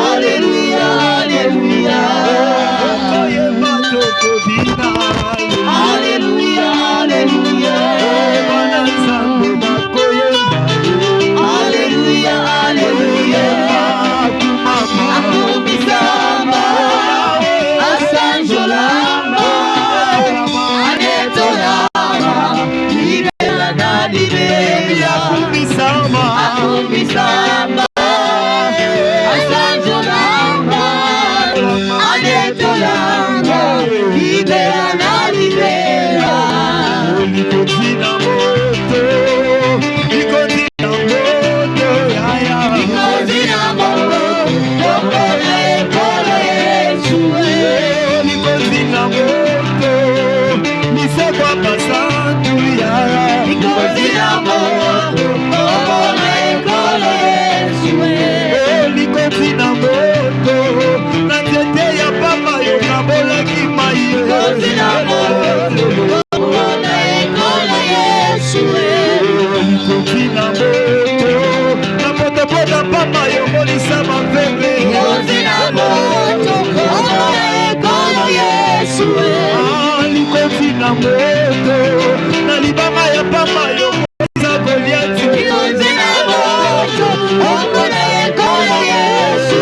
Alléluia, Alléluia. Alléluia, Alléluia. Alléluia, Alléluia. Akumisamba, asanjolamba, anetolamba, libela na libela. Akumisamba, asanjolamba, anetolamba, libela na libela. Nikotina moto, nikotina moto, yaya. Nikotina moto, nikotina ekolo Yesu. Nikotina moto, niseko pasantu yaya. Nikotina moto, nikotina ekolo Yesu. Nikotina moto, na tete ya papa yo kabola kimaye. Nikotina moto. Nikotina moto, na potopoda papa yomolisa mavembe. Nikotina moto, ekolo Yesu. Nikotina moto, na libanga ya papa yomolisa Goliathi. Nikotina moto, ekolo Yesu.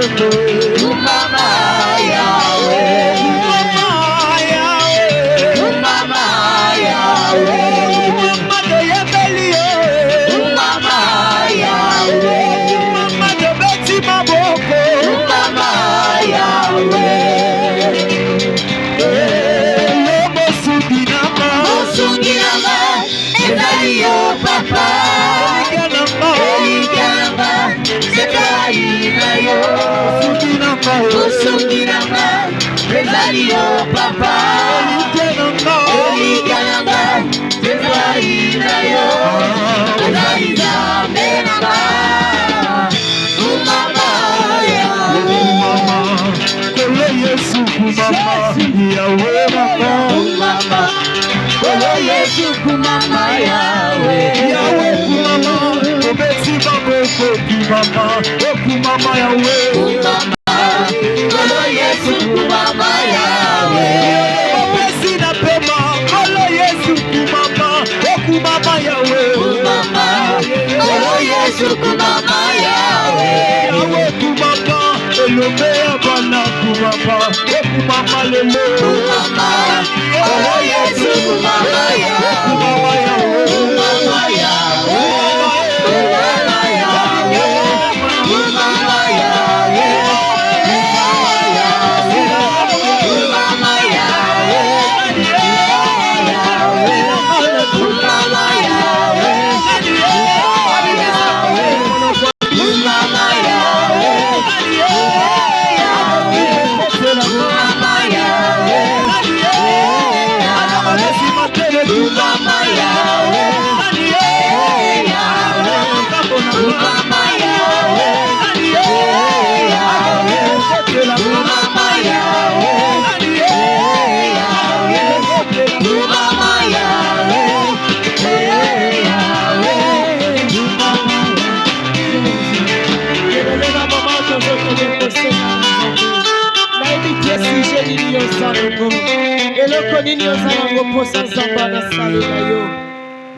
Mama Yahweh, Mama Yahweh, Mama Yahweh, Mama de Yebelie, Mama Yahweh, Mama de Beti Maboko, Mama Yahweh, Lobo Sunginama, Ezayo Papa, Eliganamba, Zekainayo, Sunginama, Ezayo Papa, Eliganamba, Zekainayo, Ezayo Menama, Mama Yahweh, Kolo Yesu Kumama, Yahweh Mama, Kolo Yesu Kumama Yahweh, Yahweh Kumama, Obeti Babo Kumama, Kumama Yahweh, Kumama, Kolo Yesu Kumama Yahweh, Obeti na Pema, Kolo Yesu Kumama, Kumama Yahweh, Kumama, Kolo Yesu Kumama Yahweh, Yahweh Kumama, Elobe Abana Kumama, Kumama Lele, Kumama, Kolo Yesu Kumama Yahweh, Kumama Yahweh, Kumama Yahweh, Kumama Yahweh, Kumama Yahweh, Kumama Yahweh, Kumama Yahweh,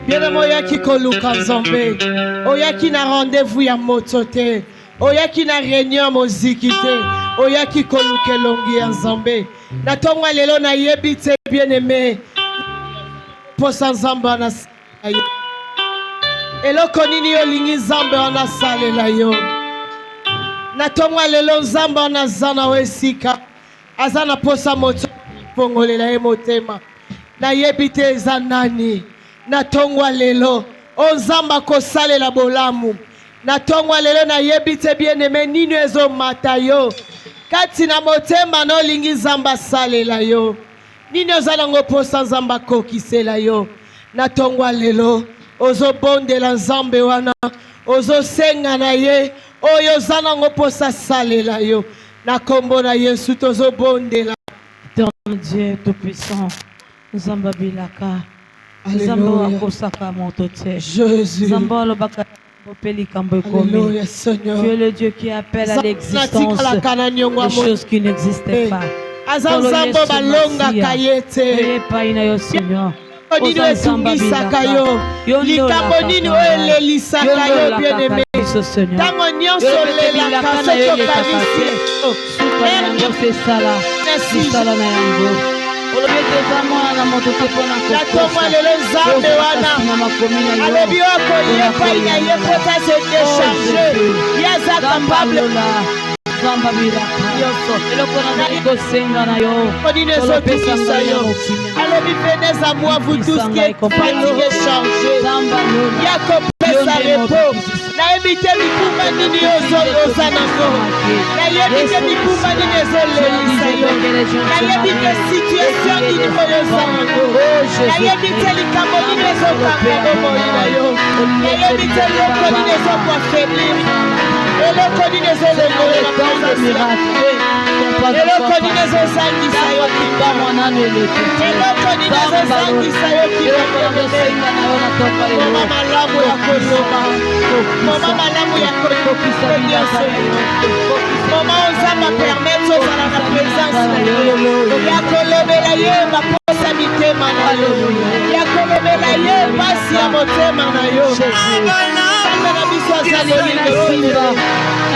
bien moyaki koluka nzambe oyaki na rendez-vous ya moto te oyaki na réunion moziki te oyaki koluka elongi ya nzambe na ntongo lelo nayebi te bien-aimé posa nzambe anasalela yo eloko nini olingi nzambe anasalela yo na ntongo lelo nzambe anaza na esika aza na posa moto pongolela ye motema nayebi te eza nani na ntongo lelo o nzambe akosalela bolamu na ntongo lelo nayebi te bien-aimé nini ezomata yo kati na motema na olingi nzambe asalela yo nini oza nango posa nzambe akokisela yo na ntongo lelo ozobondela nzambe wana ozosenga na ye oyo oza nango posa asalela yo na kombo na Yesu tozobondela. Éternel Dieu tout-puissant, Nzamba bilaka, Nzamba wakosaka motote, Jésus, Nzamba lobaka bopeli kambo ekomi. Tu es le Dieu qui appelle à l'existence des choses qui n'existaient pas. Azanzambo balonga kayete. Epaina yo Seigneur. Nini etungisaka yo likambo nini oyelelisaka yo bien-aimé ntango nyonso olelaka soki okanisi na ntongo lelo nzambe wana alobi okoyepai na ye po ta se décharge ye aza capable Nini ezobikisa yo alobi venez à moi vous tous qui êtes fatigués chargés ya kopesa repos nayebi te bikuma nini oza nango nayebi te bikuma nini ezolelisa yo nayebi te situation nini oyo oza nango nayebi te likambo nini ezokanga bomoi na yo nayebi te eloko nini ezokwafelir eloko nini ezolongolela eloko nini ezosangisa yo eloko nini ezosangisa yo moma malamu ya koloba moma malamu ya kokokisa nyonso moma ozamba permettre ozala na présence na yo ya kolobela ye baposa mitema na yo ya kolobela ye pasi ya motema na yo na biso azali na simba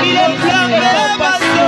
il est plein de compassion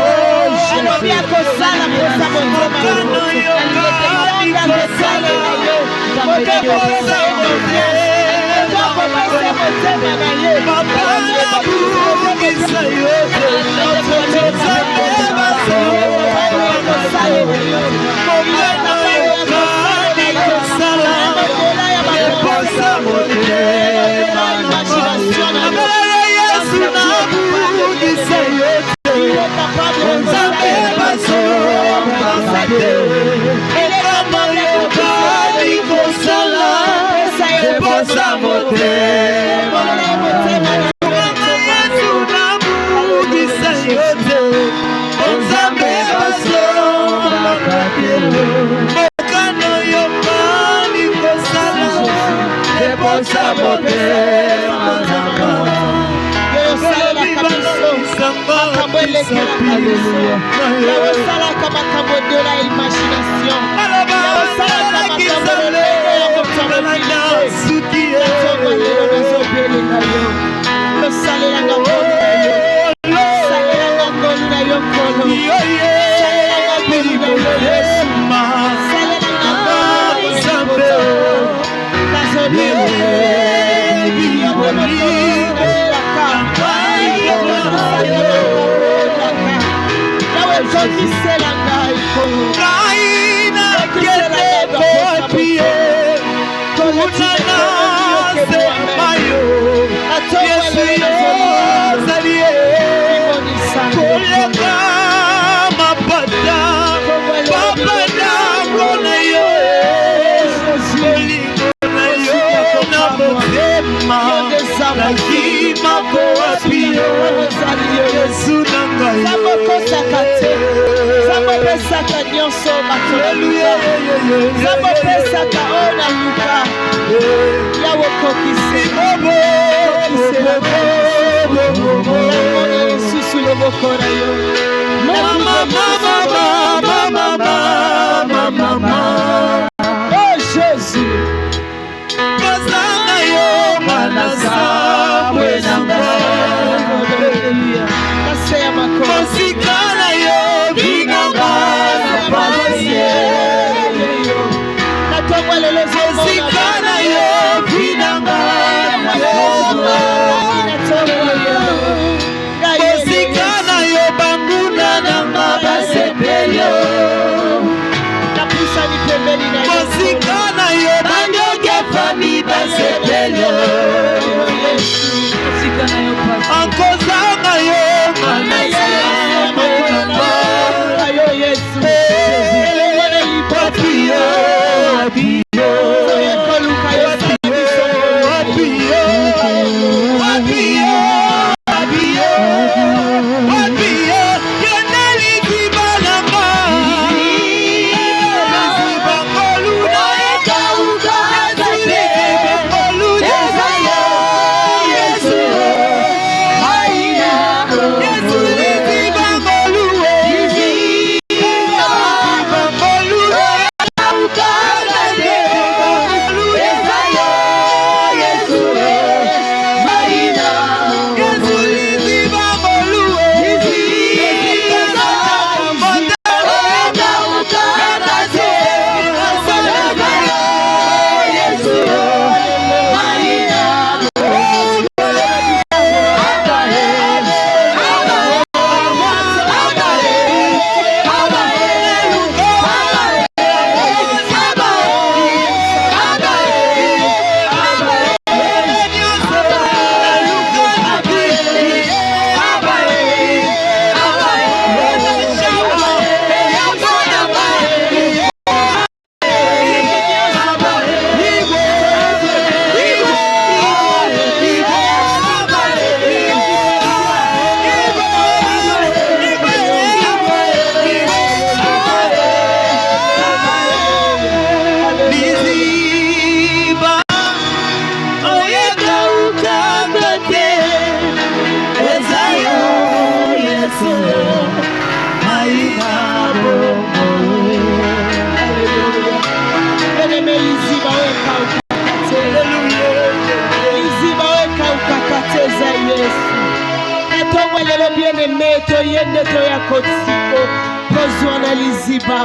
tozwa na liziba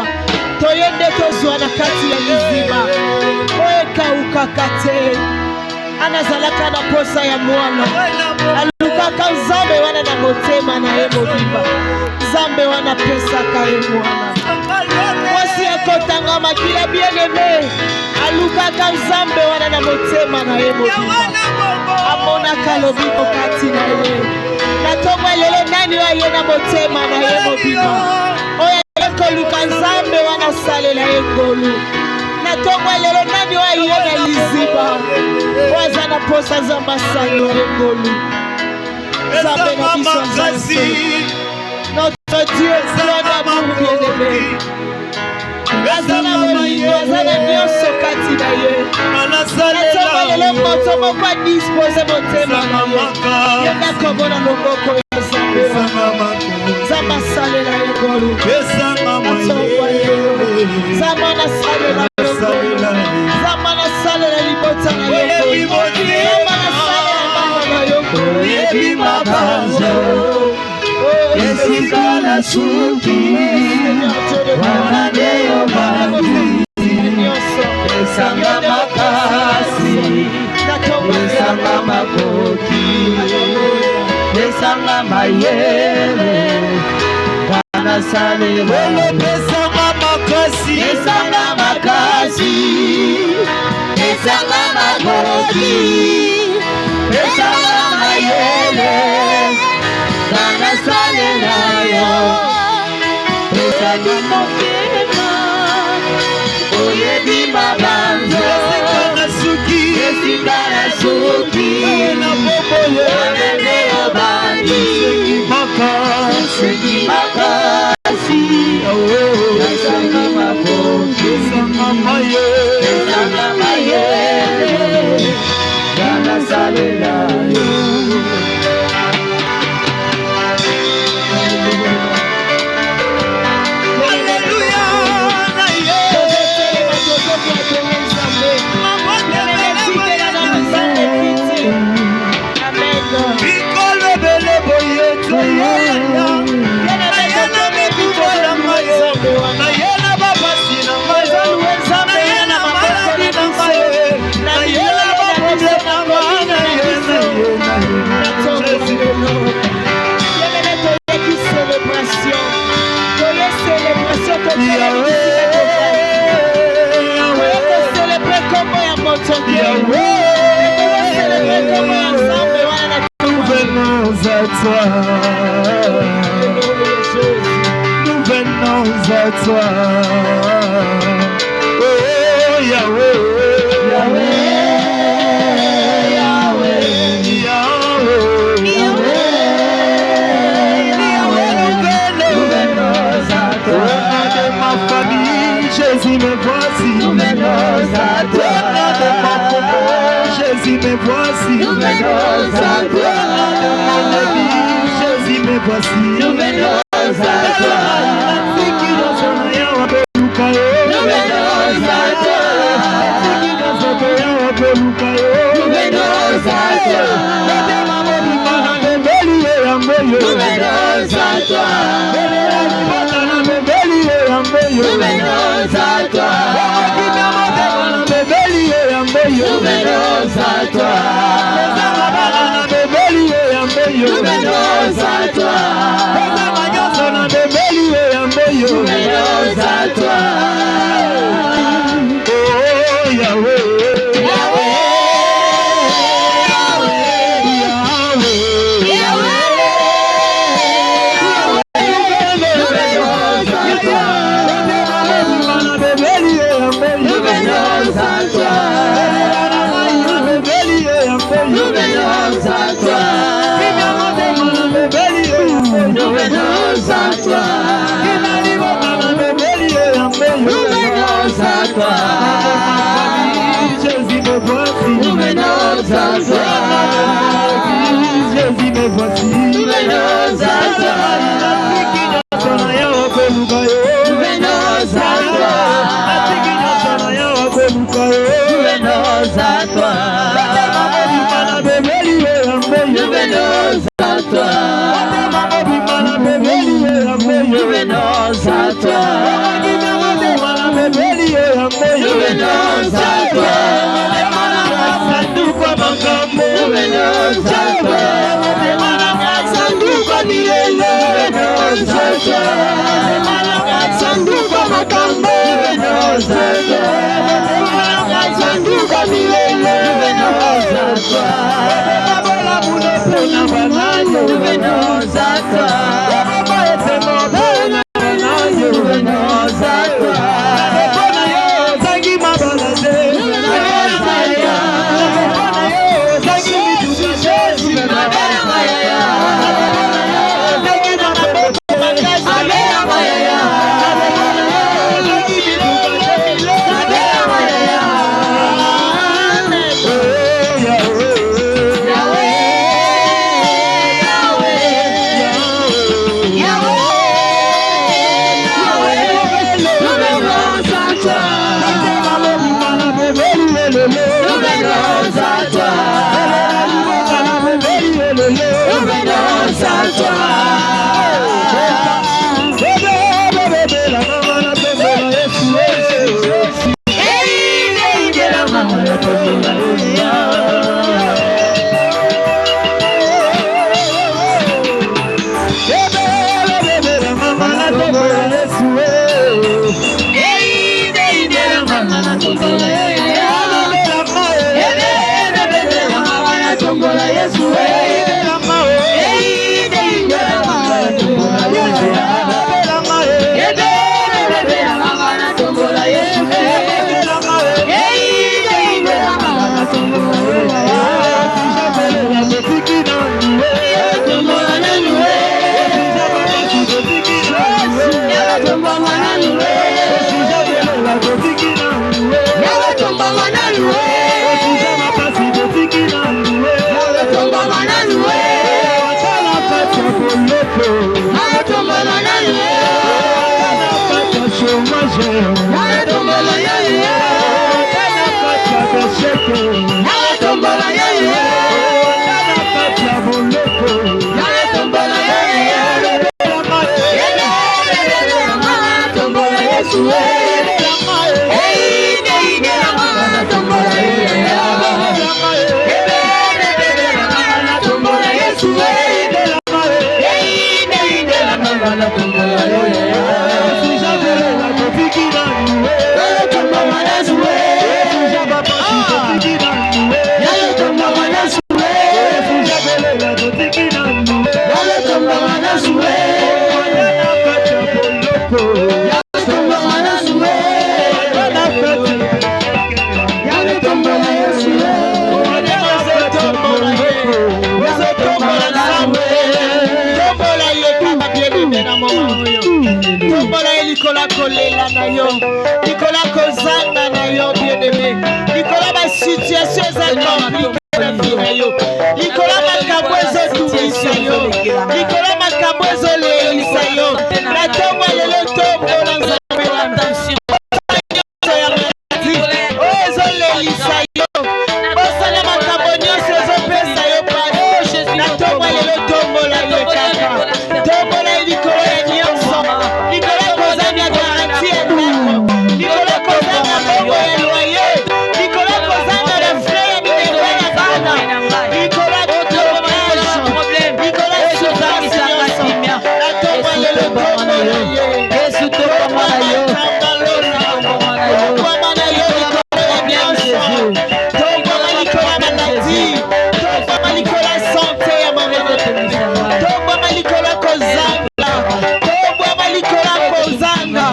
toye nde tozwa na kati ya liziba oyekauka te anazalaka na posa ya mwana alukaka nzambe wana na motema na ye mobimba nzambe wana pesaka ye mwana mwasi akotanga makila bien-aimé alukaka nzambe wana na motema na ye mobimba amonaka lobiko kati na ye natomwa lelo nani aye na motema na ye mobimba oyo koluka nzambe wana salela ye ngolu natomwa lelo nani aye na liziba waza na posa nzambe asalela ye ngolu nzambe na biso nzambe notre Dieu plein d'amour bien-aimé azana bolingo azana nyonso kati na ye natomwa lelo moto moko adispose motema na ye ye nakomona loboko ya nzambe nzambe asalela ye ngolu natomwa lelo nzambe anasalela ye ngolu nzambe anasalela libota na ye ngolu nzambe anasalela mama na ye ngolu yebima banzo Esikala suki Wanadeyo bangi Esanga makasi Esanga makoki Esanga mayele Kana sale Esanga makasi Esanga makasi Esanga makoki Esanga mayele Kana salela yo Esanga mokema Oyebi mabanzo Esikana suki Esikana suki Wanene obani Seki makasi Esanga makoki Esanga mayele Kana salela yo Nous venons à toi. Oh Yahweh, Yahweh, Yahweh, Yahweh, Yahweh, nous venons à toi. De ma famille, Jésus me voici. Nous venons à toi. De ma famille, Jésus me voici. Nous venons à toi. De mon ami, Jésus me voici. Nous venons à toi. nous-venons à toi. Sanduku makambo, nous-venons à toi. Sanduku milele, nous-venons à toi. Sanduku makambo, nous-venons à toi. Sanduku milele, nous-venons à toi. Nous-venons à toi. Nicolas Kozanga na yo bien-aimé. Nicolas ma situation est compliquée na vie na yo. Nicolas makambo ezotungisa yo. Nicolas makambo ezolelisa yo. Na ntongo lelo ntongo na nzambe na attention. Ezolelisa yo. Bosala makambo nyonso ezopesa yo pasi. Na ntongo lelo ntongo la yo kaka. Ntongo la likolo ya nyonso. Nicolas Kozanga garanti ya ndako. Nicolas Kozanga bongo ya loyer. Nicolas Kozanga la frais ya minere ya bana. Nicolas Kozanga Nicolas Kozanga nyonso. Na ntongo lelo ntongo la ye. Yesu tokoma na yo. Tokoma na yo likolo ya nyonso. Tokoma likolo ya maladi. Tokoma likolo ya santé ya mama. Tokoma likolo ya Kozanga. Tokoma likolo ya Kozanga.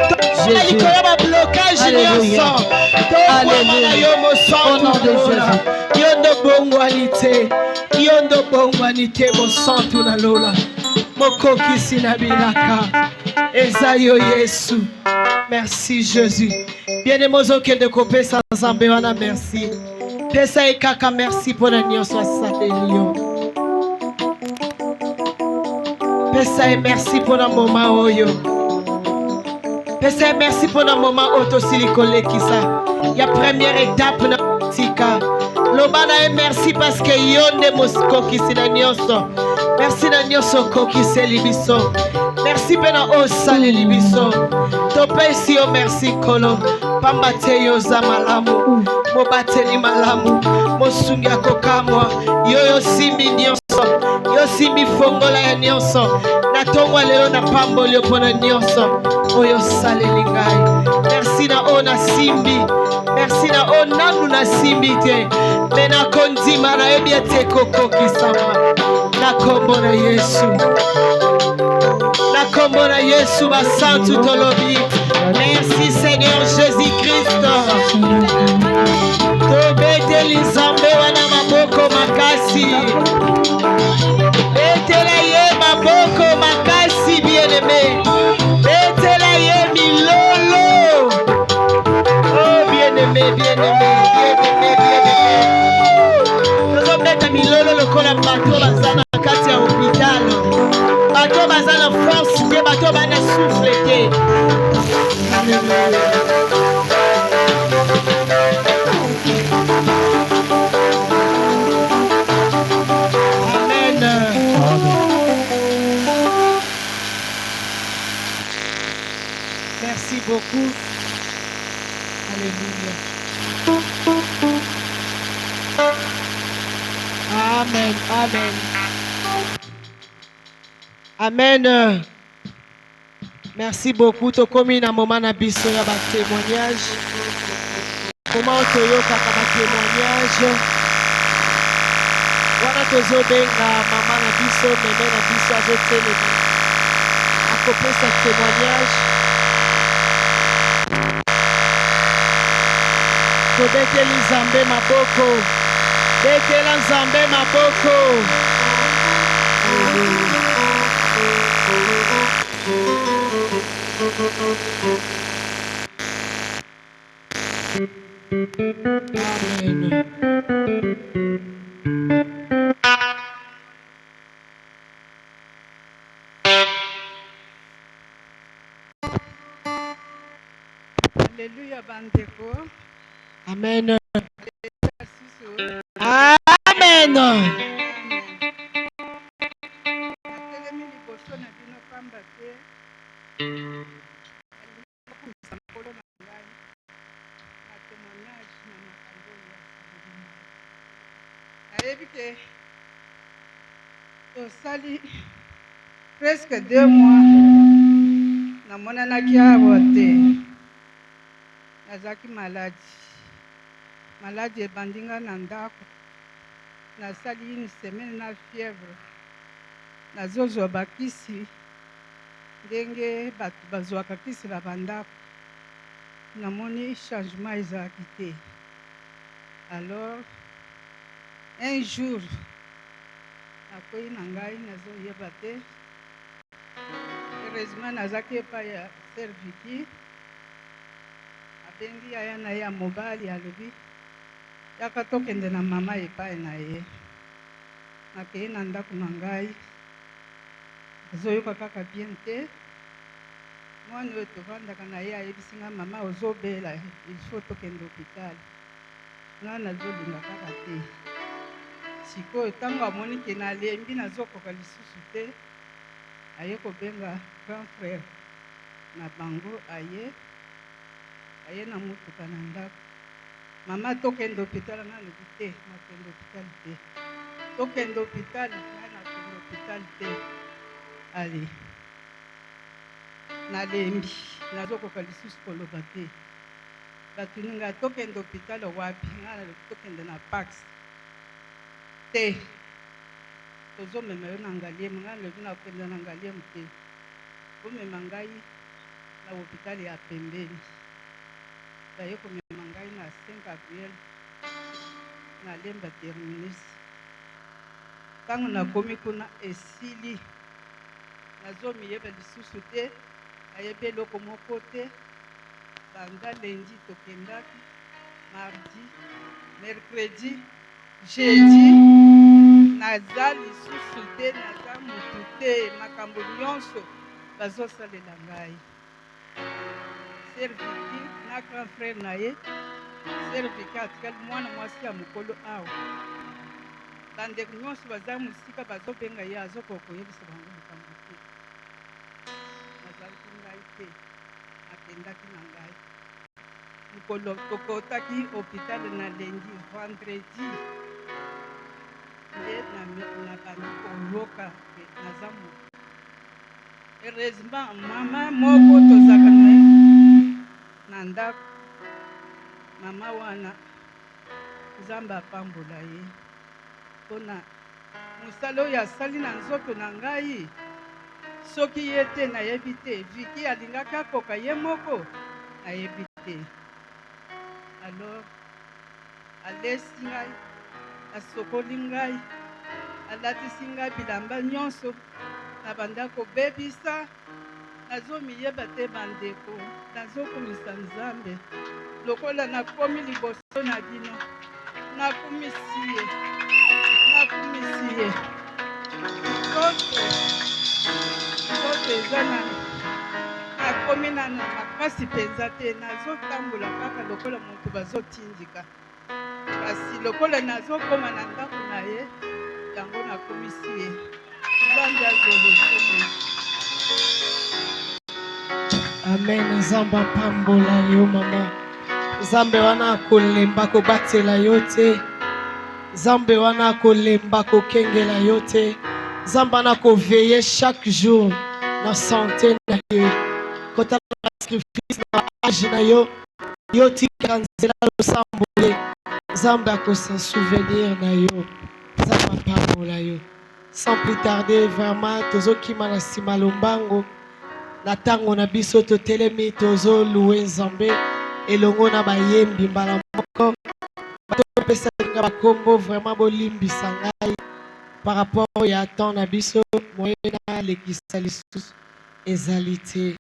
Tokoma likolo ya blocage nyonso. Tokoma na yo mosantu na lola. Yondo bongwani te. Yondo bongwani te mosantu na lola. Mokokisi na bilaka. Eza yo Yesu. Merci Jésus. Bien-aimé okende kopesa nzambe wana merci. Pesa ekaka merci pona nyonso asaleli yo. Pesa e merci pona moma oyo. Pesa e merci pona moma otosili kolekisa. Ya première étape na tika. Lobana e merci parce que yonde moskokisi na nyonso. Merci na nyonso kokiseli biso. Merci pena osaleli biso. Topesi yo merci kolo. pamba te yoza malamu mobateli malamu mosungi akokamwa yo simbi nyonso yo simbi fongola ya nyonso na tongwa lelo na pamboli opona nyonso oyo saleli ngai. Merci na o na simbi, merci na o nanu na simbi te me na kondima na yebi ete kokokisama na kombo na Yesu, na kombo na Yesu basantu tolobi. Merci Seigneur Jésus-Christ. Tobeteli nzambe wana maboko makasi, betela ye maboko makasi bien-aimé, betela ye milolo. Oh bien-aimé, bien-aimé, bien-aimé, bien-aimé. Tozobeta milolo lokola bato baza na kati ya hôpital, bato baza na force te, bato bana souffle te. Merci beaucoup. Alléluia. Amen. Amen. Amen. Merci beaucoup. Tokomi na moment na biso ya ba témoignage. Comment toyoka ka ba témoignage. Wana tozobenga mama na biso, meme na biso azotelema. Akopesa témoignage. Tobeteli nzambe maboko, betela nzambe maboko. Amen. Alléluia bandeko. Amen. Amen. Atelemi liboso na bino pamba te mokolo na ngai na témoignage na makambo ya saleli. Nayebi ke tosali presque 2 mois namonanaki awa te, nazalaki maladi ebandi nga na ndako. Nasali une semaine na fièvre, nazozwa bakisi ndenge bato bazwaka kisi na bandako. Namoni changement ezalaki te. Alors un jour nakoyi na ngai nazoyeba te, heureusement nazalaki epai ya Sœur Vicky, abengi yaya na ye ya mobali alobi yaka tokende na mama epai na ye. Nakei na ndako na ngai azoyoka kaka bien te. Mwana oyo tovandaka na ye ayebisi nga mama ozobela, il faut tokende hôpital. Nga nazolinga kaka te. Sikoyo ntango amoni ke nalembi nazokoka lisusu te, aye kobenga grand frère na bango, aye na motuka na ndako. Mama tokende hôpital, nga lobi te, nakende hôpital te. Tokende hôpital, nga nakende hôpital te. Allez, nalembi nazokoka lisusu koloba te. Batuni nga tokende hôpital wapi? Nga nalobi tokende na Pax te. Tozomema yo na Ngaliemu. Nga nalobi nakende na Ngaliemu te. Bomema ngai na hôpital ya pembeni. Baye komema ngai na Saint Gabriel na Lemba terminus. Ntango nakomi kuna esili, nazomiyeba lisusu te, ayebi eloko moko te. Banda lundi tokendaki, mardi, mercredi, jeudi, naza lisusu te, naza mutu te, makambo nyonso bazosalela ngai. Sœur Vicky na grand frère na ye, Sœur Vicky atikali mwana mwasi ya mokolo awa. Bandeko nyonso baza mosika bazobenga ye azokoka koyebisa bango makambo te. Nazalaki ngai te, nakendaki na ngai. mokolo tokotaki hôpital na lengi vendredi nde na bandi koyoka naza moto. Heureusement mama moko tozaka na ye na ndako, mama wana Nzambe apambola ye mpona mosala oyo asali na nzoto na ngai. Soki ye te nayebi te, Viki alingaki akoka ye moko nayebi te. Alors alesi ngai, asokoli ngai, alatisi ngai bilamba nyonso, nabanda kobebisa. Nazomiyeba te bandeko, nazokumisa Nzambe. Lokola nakomi liboso na bino, nakumisi ye, nakumisi ye. Nzoto eza nakomi na makasi mpenza te, nazotambola kaka lokola moto bazotindika. Kasi lokola nazokoma na ndako na ye, yango nakomisi ye. Nzambe azolokumu. Amen. Nzambe apambola yo mama. Nzambe wana akolemba kobatela yo te. Nzambe wana akolemba kokengela yo te. Nzambe wana akoveye chaque jour na santé na yo. Kota na sacrifice na âge na yo. Yo tika nzela losambole. Nzambe akosa souvenir na yo. Nzambe apambola yo. Sans plus tarder, vraiment tozokima na nsima lombango. Na tango na biso totelemi tozo louer Nzambe elongo na bayembi mbala moko topesa nga bakombo vraiment bolimbisa ngai par rapport ya temps na biso moyena lekisa lisusu ezali te.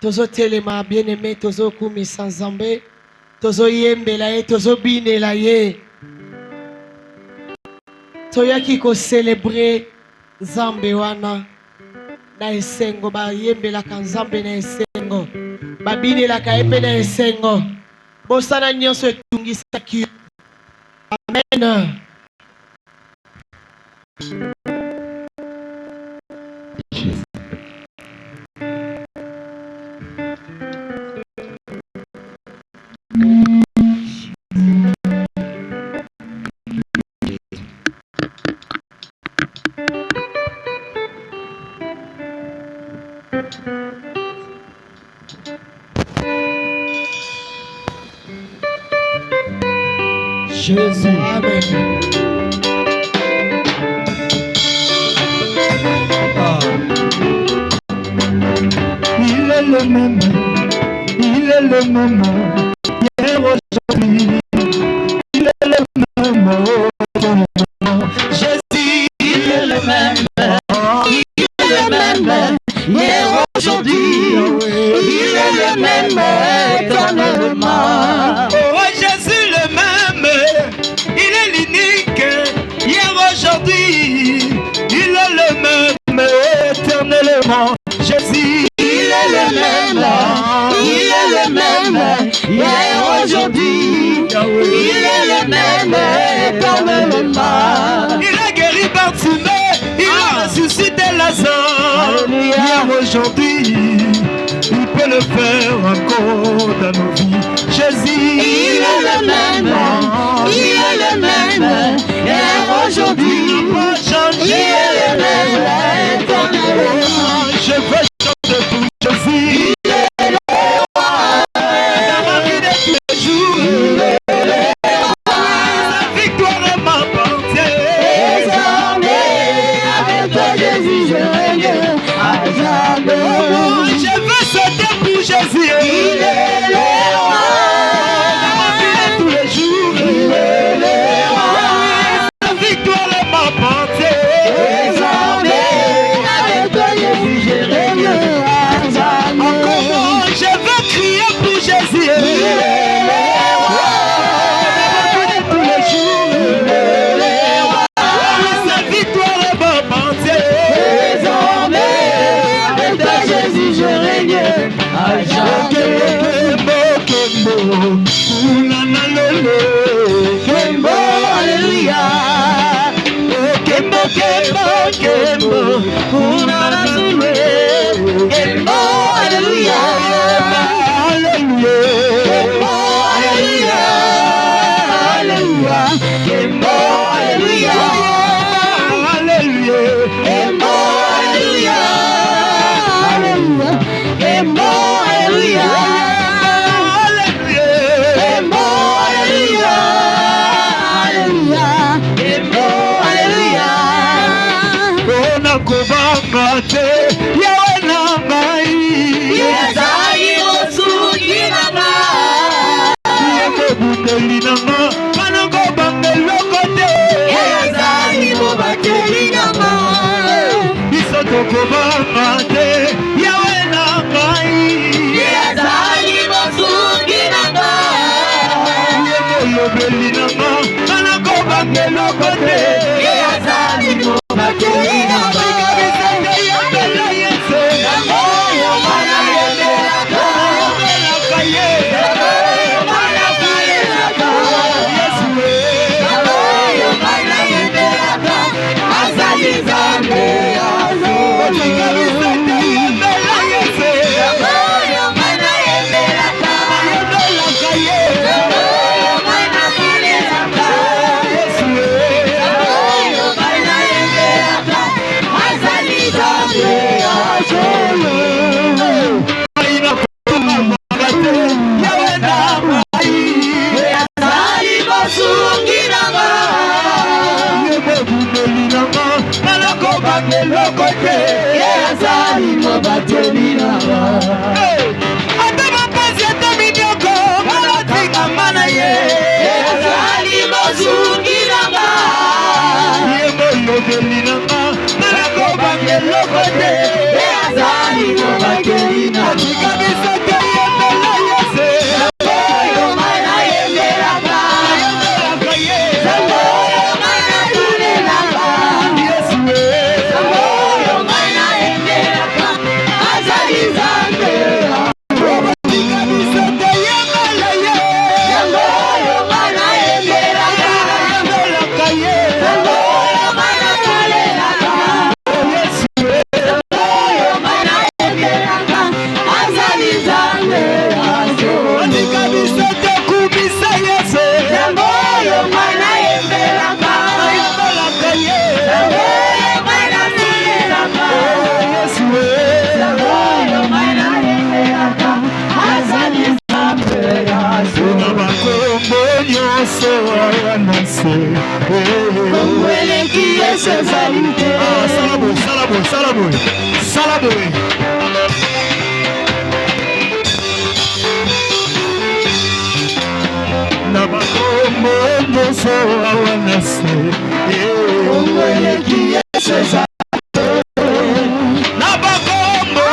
Tozo telema bien-aimé, tozo kumisa Nzambe, tozo yembela ye, tozo binela ye. Toyaki ko célébrer Nzambe wana na esengo, ba yembelaka Nzambe na esengo, babinelaka ye mpe na esengo. Bosana nyonso etungisaki. Amen. Jésus. Amen. Il est le même, il est le même, hier, aujourd'hui, il est le même, Jésus, il est le même, il est le même, hier, aujourd'hui, il est le même, éternellement. Oh Jésus le même, il est l'unique, hier, aujourd'hui, il est le même, éternellement. Jésus, il est le même, il est le même, hier, aujourd'hui, il est le même, éternellement. Il a guéri Bartimée, il a ressuscité Lazare, hier, aujourd'hui, il peut le faire encore dans nos vies. Jésus, il est le même, il est le même, hier, aujourd'hui, il est le même, éternellement. Je veux chanter pour Jésus, il est le roi, dans ma vie de tous les jours, il est le roi, sa victoire m'appartient. Désormais, avec toi Jésus, je règne à jamais. Je veux sauter pour Jésus, il est le roi, dans ma vie de tous les jours, il est le roi, sa victoire m'appartient. Désormais, avec toi Jésus, je règne à jamais. Encore, je veux crier pour Jésus, il est le roi, dans ma vie de tous les jours, il est le roi, sa victoire m'appartient. Désormais, avec toi Jésus, je règne à jamais. Kembo, alléluia. Kembo, Kembo, Kembo, Kuna Nazule. Kembo, alléluia. Alléluia. lobeli nanga nakobange lokote azali mobakeli nanga bisende yambela yese oyo mana yembelaka ye oyo mana falelaka yesu oyo mana yembelaka azali nzambe azo bisende yambela yese oyo mana yembelaka yembelaka ye oyo mana falelaka yesu oyo mana yembelaka azali nzambe azo lokote azali mobateli nanga ata mapasi ata minyoko malatinga mana ye azali mozungi nanga ye molobeli nanga nalakobange lokote azali mobateli nanga bisote yembela yese oyo mana yembelaka yembelaka ye oyo mana falelaka yesu Salaboy. Nabakombo so awana se. Nabakombo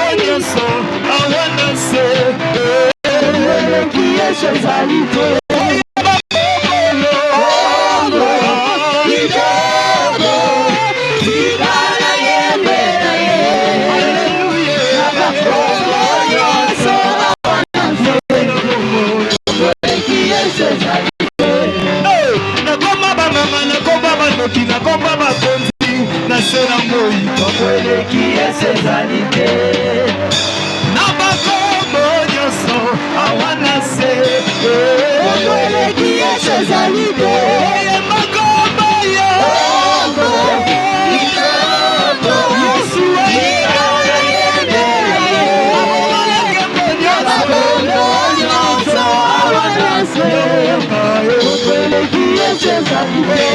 so awana se. Nakomba bakonzi na sera moi tokweleki esezalite na bakombo nyonso awana se tokweleki esezalite ye makombo yo yesu ayikala yembele amalakembo nyonso awana se tokweleki esezalite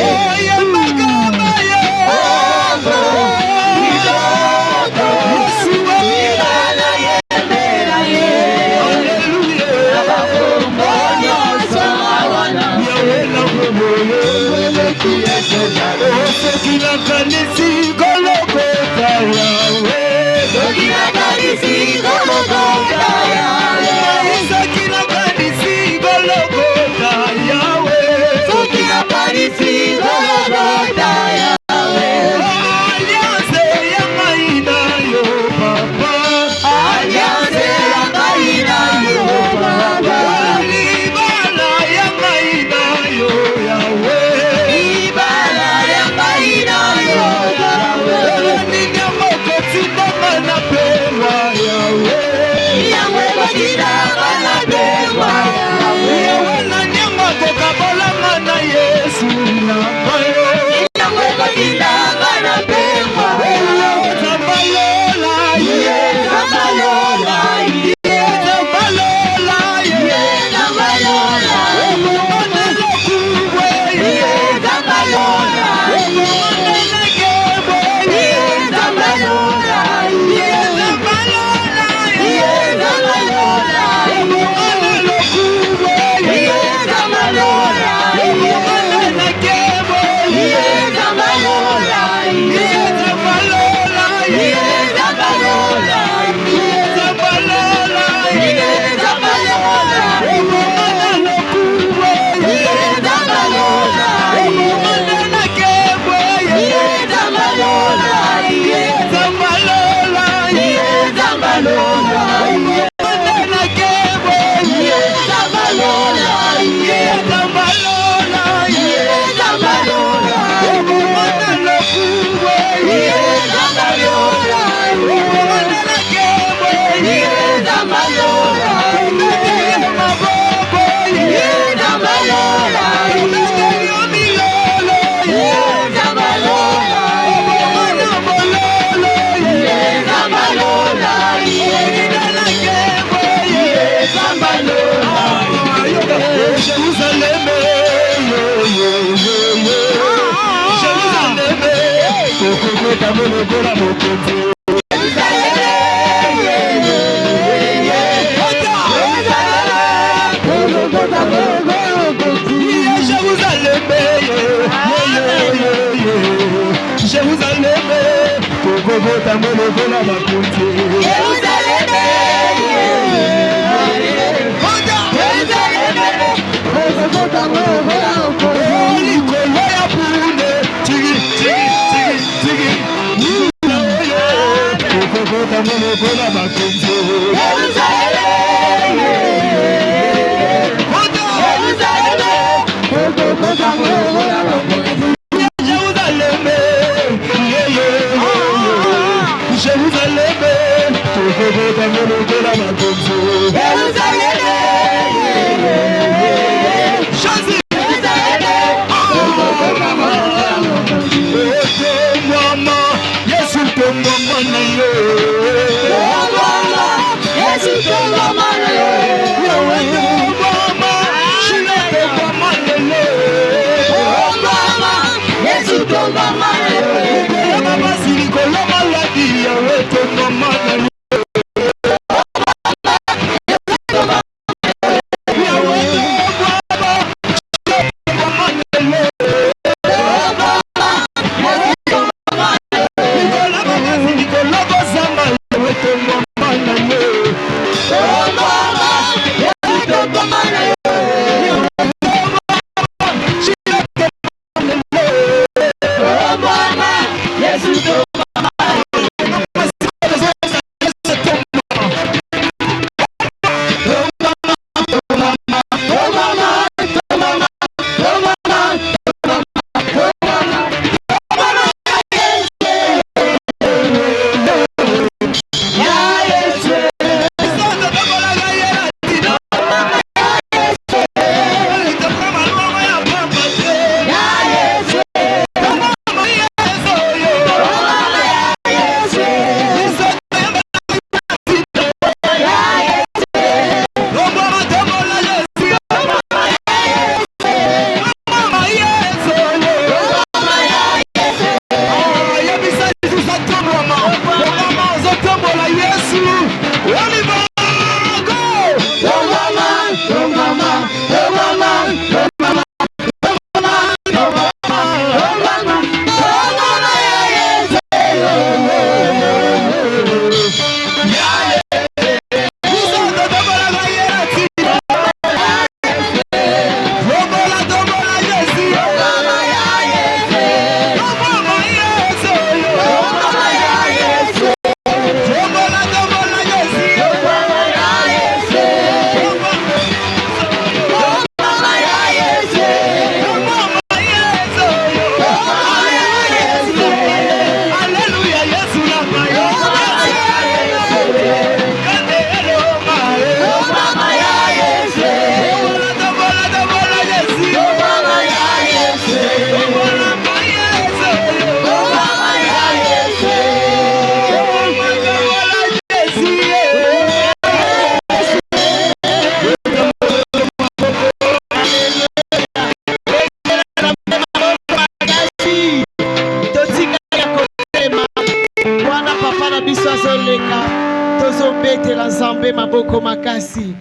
tozobetela nzambe maboko makasi.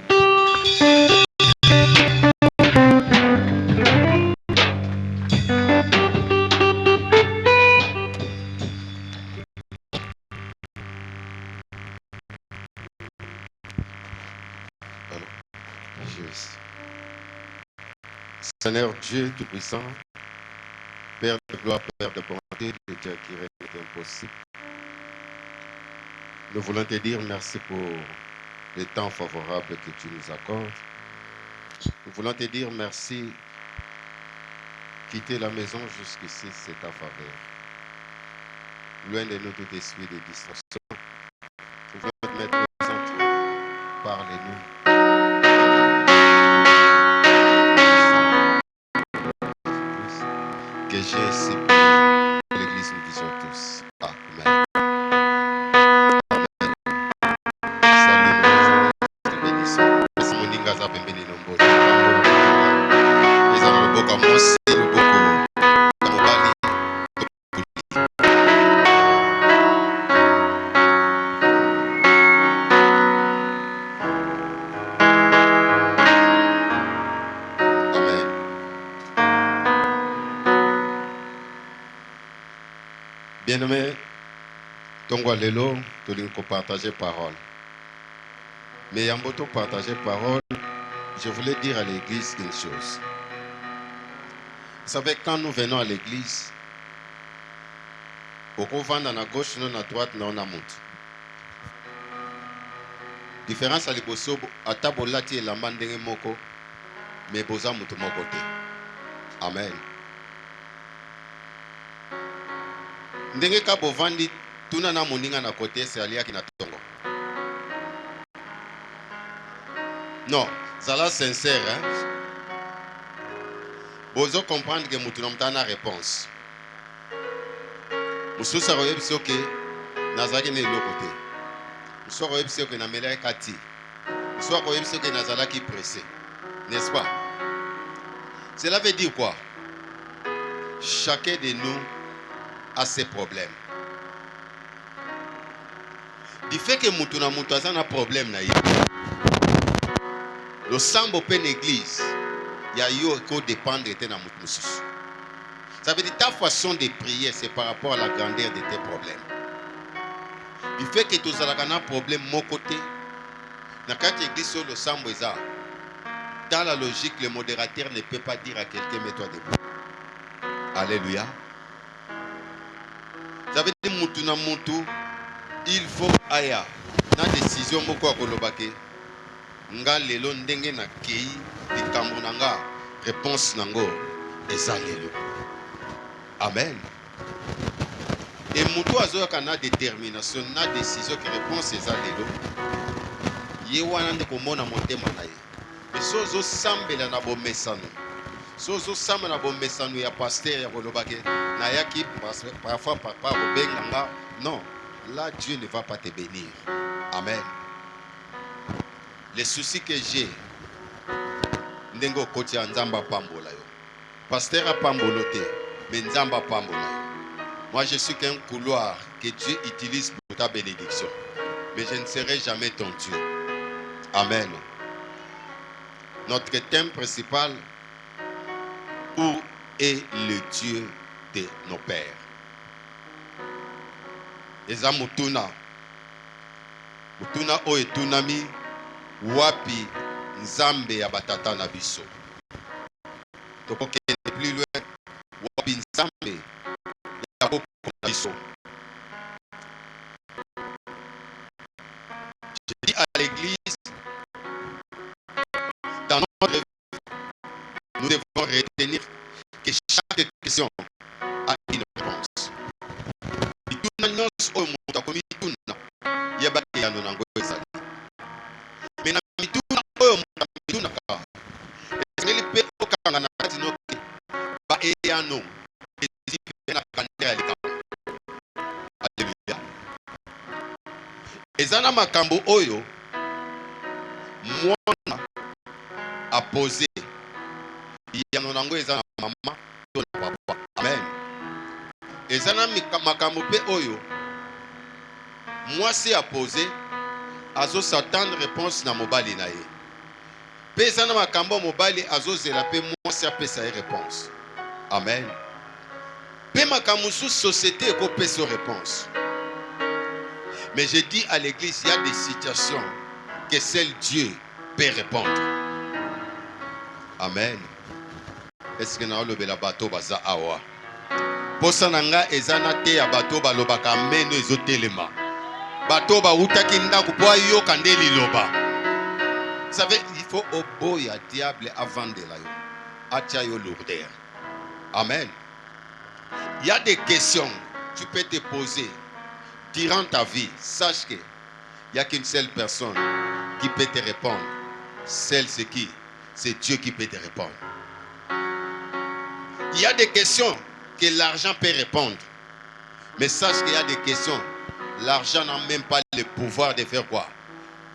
Seigneur Dieu Tout-Puissant, Père de gloire, Père de bonté, le Dieu qui règne impossible. Nous voulons te dire merci pour le temps favorable que tu nous accordes. Nous voulons te dire merci. Quitter la maison jusqu'ici, c'est ta faveur. Loin de nous tout esprit de distraction. Nous voulons te mettre au centre. Parlez-nous. Que j'ai ici, l'Église nous disons tous. Amen. Bien-aimé, Tongwa Lelo, tu as partagé parole. Mais Yamboto partager parole, je voulais dire à l'église une chose. Vous savez, quand nous venons à l'église, au couvent dans la gauche, non à droite, non à monte. Différence à l'ébosso, à tabolati et la mandenge moko, mais boza mutu moko te. Amen. Ndenge ka bovandi, tuna na moninga na côté, c'est alia qui na tongo. Non, ça là sincère, hein. Bozo comprendre que mutu na réponse. Mususa royebisi oke nazaki ne lokote. Mususa royebisi oke na mela kati. Mususa royebisi oke nazalaki pressé. N'est-ce pas? Cela veut dire quoi? Chacun de nous a ses problèmes. Du fait que mutu na mutu a un problème na ye. Le sambo pen église, il y a eu qu'on dépendre de na mutu mususu. Ça veut dire ta façon de prier, c'est par rapport à la grandeur de tes problèmes. Il fait que tu as un problème de mon côté. Dans cette église sur le Samboza, dans la logique, le modérateur ne peut pas dire à quelqu'un mets-toi debout. Alléluia. Ça veut dire Moutouna Moutou, il faut aya. Dans la décision, moko akolobake. Nga lelo ndenge na kei di kambonanga réponse nango ezalelo. Amen. Et Moutou Azoka na détermination, na décision qui réponse est à l'élo. Yewana ne komona monte manaye. Mais sozo sambela na bo mesano. Sozo sambela na bo mesano ya pasteur ya kolobake. Na yaki parfois papa obenganga. Non, là Dieu ne va pas te bénir. Amen. Les soucis que j'ai, ndengo koti ya nzamba pambola yo. Pasteur a pamboloté. Moi, je suis qu'un couloir que Dieu utilise pour ta bénédiction. Mais je ne serai jamais ton Dieu. Amen. Notre thème principal, où est le Dieu de nos pères? Eza mutuna. Mutuna o etunami wapi nzambe ya batata na biso. Tokoke plus loin. Je dis à l'église, dans notre vie, nous devons retenir que chaque question a une réponse. Ezana makambo oyo mwana a posé yanonango ezana maman to na papa. Amen. Ezana makambo pe oyo mwasi a posé azo s'attendre réponse na mobali na ye. Pe ezana makambo mobali azo zela pe mwasi a pesa réponse. Amen. Pe makambo sous société ko pesa réponse. Mais je dis à l'église, il y a des situations que seul Dieu peut répondre. Amen. Est-ce que nous avons le bateau baza awa? Posananga ezana te ya bateau balobaka meno ezotelema. Bateau ba utaki ndako po yo kandeli loba. Vous savez, il faut oboya diable avant de la yo. Atia yo lourdeur. Amen. Il y a des questions que tu peux te poser. Durant ta vie, sache qu'il n'y a qu'une seule personne qui peut te répondre. Celle, c'est qui? C'est Dieu qui peut te répondre. Il y a des questions que l'argent peut répondre. Mais sache qu'il y a des questions, l'argent n'a même pas le pouvoir de faire quoi?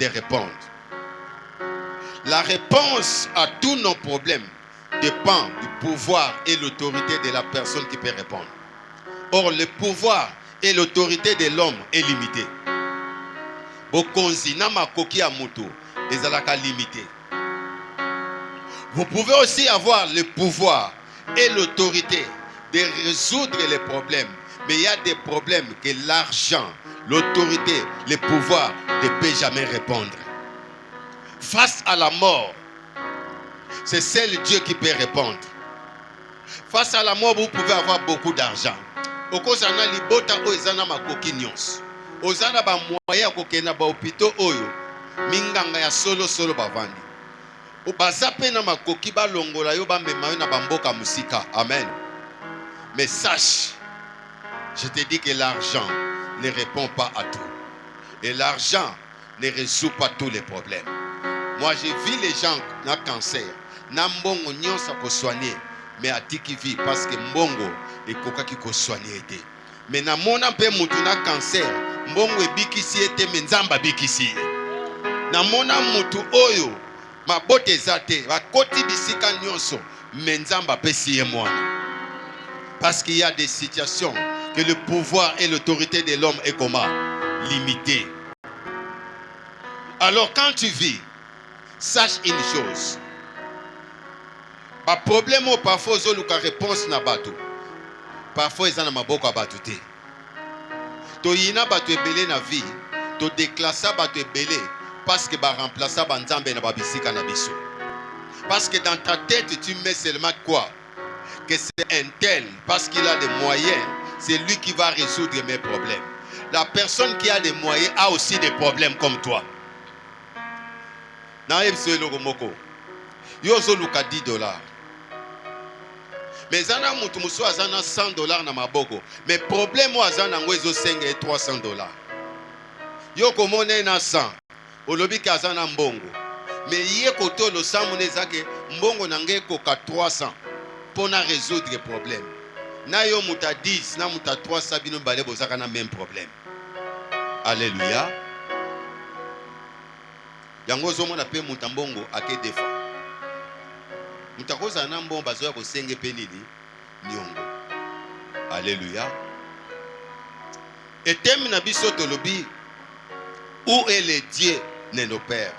De répondre. La réponse à tous nos problèmes dépend du pouvoir et l'autorité de la personne qui peut répondre. Or, le pouvoir et l'autorité de l'homme est limitée. Vous pouvez aussi avoir le pouvoir et l'autorité de résoudre les problèmes, Mais il y a des problèmes que l'argent, l'autorité, le pouvoir ne peut jamais répondre. Face à la mort, c'est seul Dieu qui peut répondre. Face à la mort, vous pouvez avoir beaucoup d'argent. Okozana libota oezana makoki nyonso. Ozana ba moyen kokena ba hôpitaux oyo. Minganga ya solo bavandi. Obaza pe na makoki ba longola yo ba mema yo na bamboka musika. Amen. Mais sache, je te dis que l'argent ne répond pas à tout. Et l'argent ne résout pas tous les problèmes. Moi, j'ai vu les gens qui ont cancer. Nambongo nyonsa ko soigner. Mais à tiki vie parce que mbongo et koka ki ko soigner été. Mais na mona pe mutu na cancer. Mbongo e bikisi été menzamba bikisi. Na mona mutu oyo mabote zate va koti bisika nyonso menzamba pesi mwana. Parce qu'il y a des situations que le pouvoir et l'autorité de l'homme est comment? Limité. Alors quand tu vis, sache une chose. Pas problème ou parfois ils ont la réponse na bateau. Parfois ils ont na maboko bateau te. To yina bateau ebele na vie, to déclasser bateau ebele parce que ba remplacer ba nzambe na babisika na biso. Parce que dans ta tête tu mets seulement quoi? Que c'est un tel, parce qu'il a des moyens, c'est lui qui va résoudre mes problèmes. La personne qui a des moyens a aussi des problèmes comme toi. Yozo luka $10. Mais zana mutu musu azana $100 na maboko. Mais problème ou azana ngwezo senge $300. Yoko mone na 100. Olobi ka azana mbongo. Mais yé koto lo samune zake mbongo nange koka 300. Pour résoudre les problèmes. Na yo muta 10, na muta 3 sabino bale bozaka na même problème. Alléluia. Yango zo mona pe muta mbongo ake defa. Muta koza na mbongo bazoya ko senge pe nini nyongo. Alléluia. Et thème na biso tolobi, où est le Dieu de nos pères?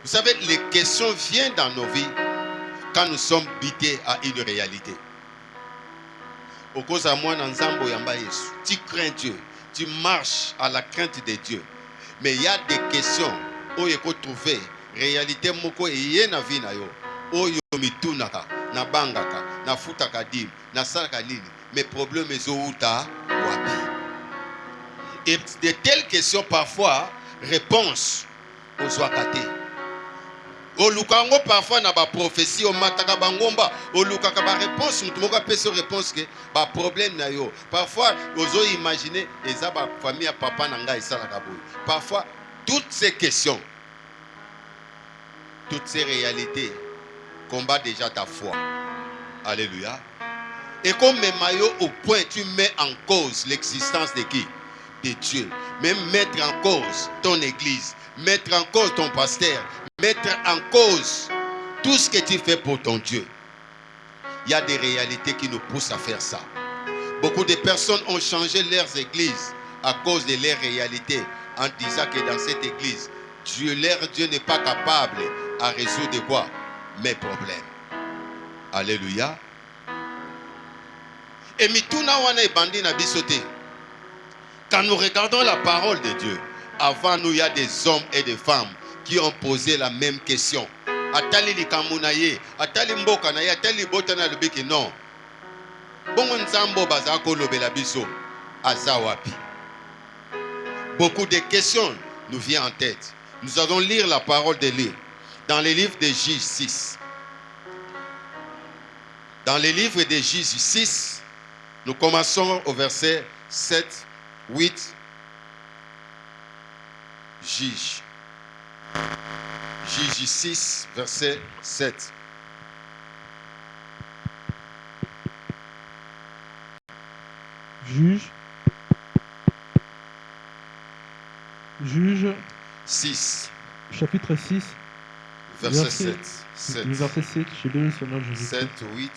Vous savez, les questions viennent dans nos vies quand nous sommes bités à une réalité. Au cause à moi, tu crains Dieu, tu marches à la crainte de Dieu. Mais il y a des questions où il faut trouver réalité moko et na vie na yo. Oyo mitunaka, na bangaka, na futaka dim, na salaka lili. Mais problème est outa wapi. Et de telles questions parfois réponse aux wakate. Olukango parfois na ba prophétie o mataka bangomba olukaka ba réponse mutu moko pesa réponse que ba problème na yo parfois ozo imaginer eza ba famille ya papa na ngai sala kaboy. Parfois toutes ces questions, toutes ces réalités combattent déjà ta foi. Alléluia. Et comme maillot au point tu mets en cause l'existence de qui? De Dieu. Même mettre en cause ton église, mettre en cause ton pasteur, mettre en cause tout ce que tu fais pour ton Dieu. Il y a des réalités qui nous poussent à faire ça. Beaucoup de personnes ont changé leurs églises à cause de leurs réalités en disant que dans cette église, leur Dieu n'est pas capable à résoudre quoi? Mes problèmes. Alléluia. Et mituna wana ebandi na bisote. Quand nous regardons la parole de Dieu, avant nous, il y a des hommes et des femmes qui ont posé la même question. Atali likamunaye, atali mboka na ye, atali botana lubiki non. Bongo nzambo bazako lobela biso azawapi. Beaucoup de questions nous viennent en tête. Nous allons lire la parole de Dieu dans les livres de Juges 6. Dans les livres de Juges 6, nous commençons au verset 7, 8. Juge 6, verset 7. Juge 6. Chapitre 6. Verset 7. Le verset 7, je donne son nom, Jésus. 7, 8.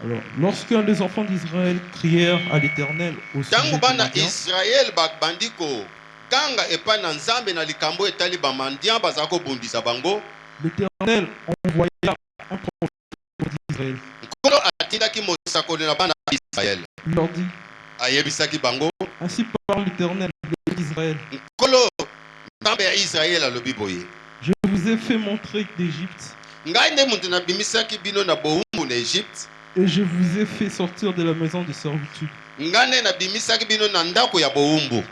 Alors, lorsqu'un des enfants d'Israël crièrent à l'Éternel au sujet de Madian, Israël bandiko kanga epa na nzambe na likambo etali ba mandia bazako bundisa bango. L'Éternel envoya un prophète d'Israël. Kolo atindaki mosakoli na bana Israël. Il leur dit, Ayebisaki bango. Ainsi parle l'Éternel, Dieu d'Israël. Nkolo Nzambe ya Israël alobi boye. Je vous ai fait montrer d'Égypte. Ngai nde mutu nabimisaki bino na bowumbu na Egypte. Et je vous ai fait sortir de la maison de servitude. Ngai nde nabimisaki bino na ndako ya bowumbu.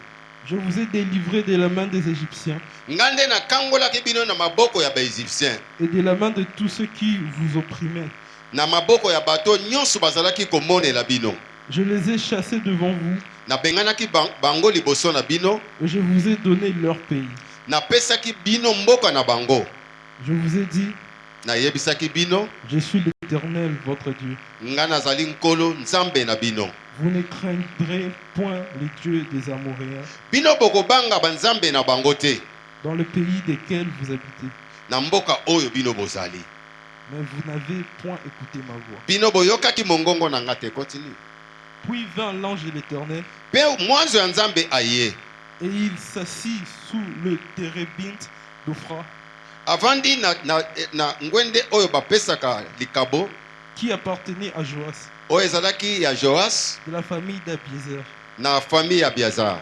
Je vous ai délivré de la main des Égyptiens. Ngai nde nakangolaki bino na maboko ya baEgyptiens. Et de la main de tous ceux qui vous opprimaient. Na maboko ya bato nyonso bazalaki komonela bino. Je les ai chassés devant vous. Nabenganaki bango liboso na bino. Et je vous ai donné leur pays. Napesaki bino mboka na bango. Je vous ai dit, Nayebisaki bino. je suis l'Éternel, votre Dieu. Nga nazali nkolo nzambe na bino. Vous ne craindrez point les dieux des Amoréens, Bino bokobanga banzambe na bango te. dans le pays desquels vous habitez. Na mboka oyo bino bozali. Mais vous n'avez point écouté ma voix. Bino boyokaki mongongo na nga te. Continue. Puis vint l'ange de l'Éternel, Pe mwanzo ya nzambe aye. et il s'assit sous le térébinthe d'Ophra, Avandi na ngwende oyo bapesaka likabo. qui appartenait à Joas, Oyo ezalaki ya Joas de la famille d'Abiézer. na famille ya Biazar.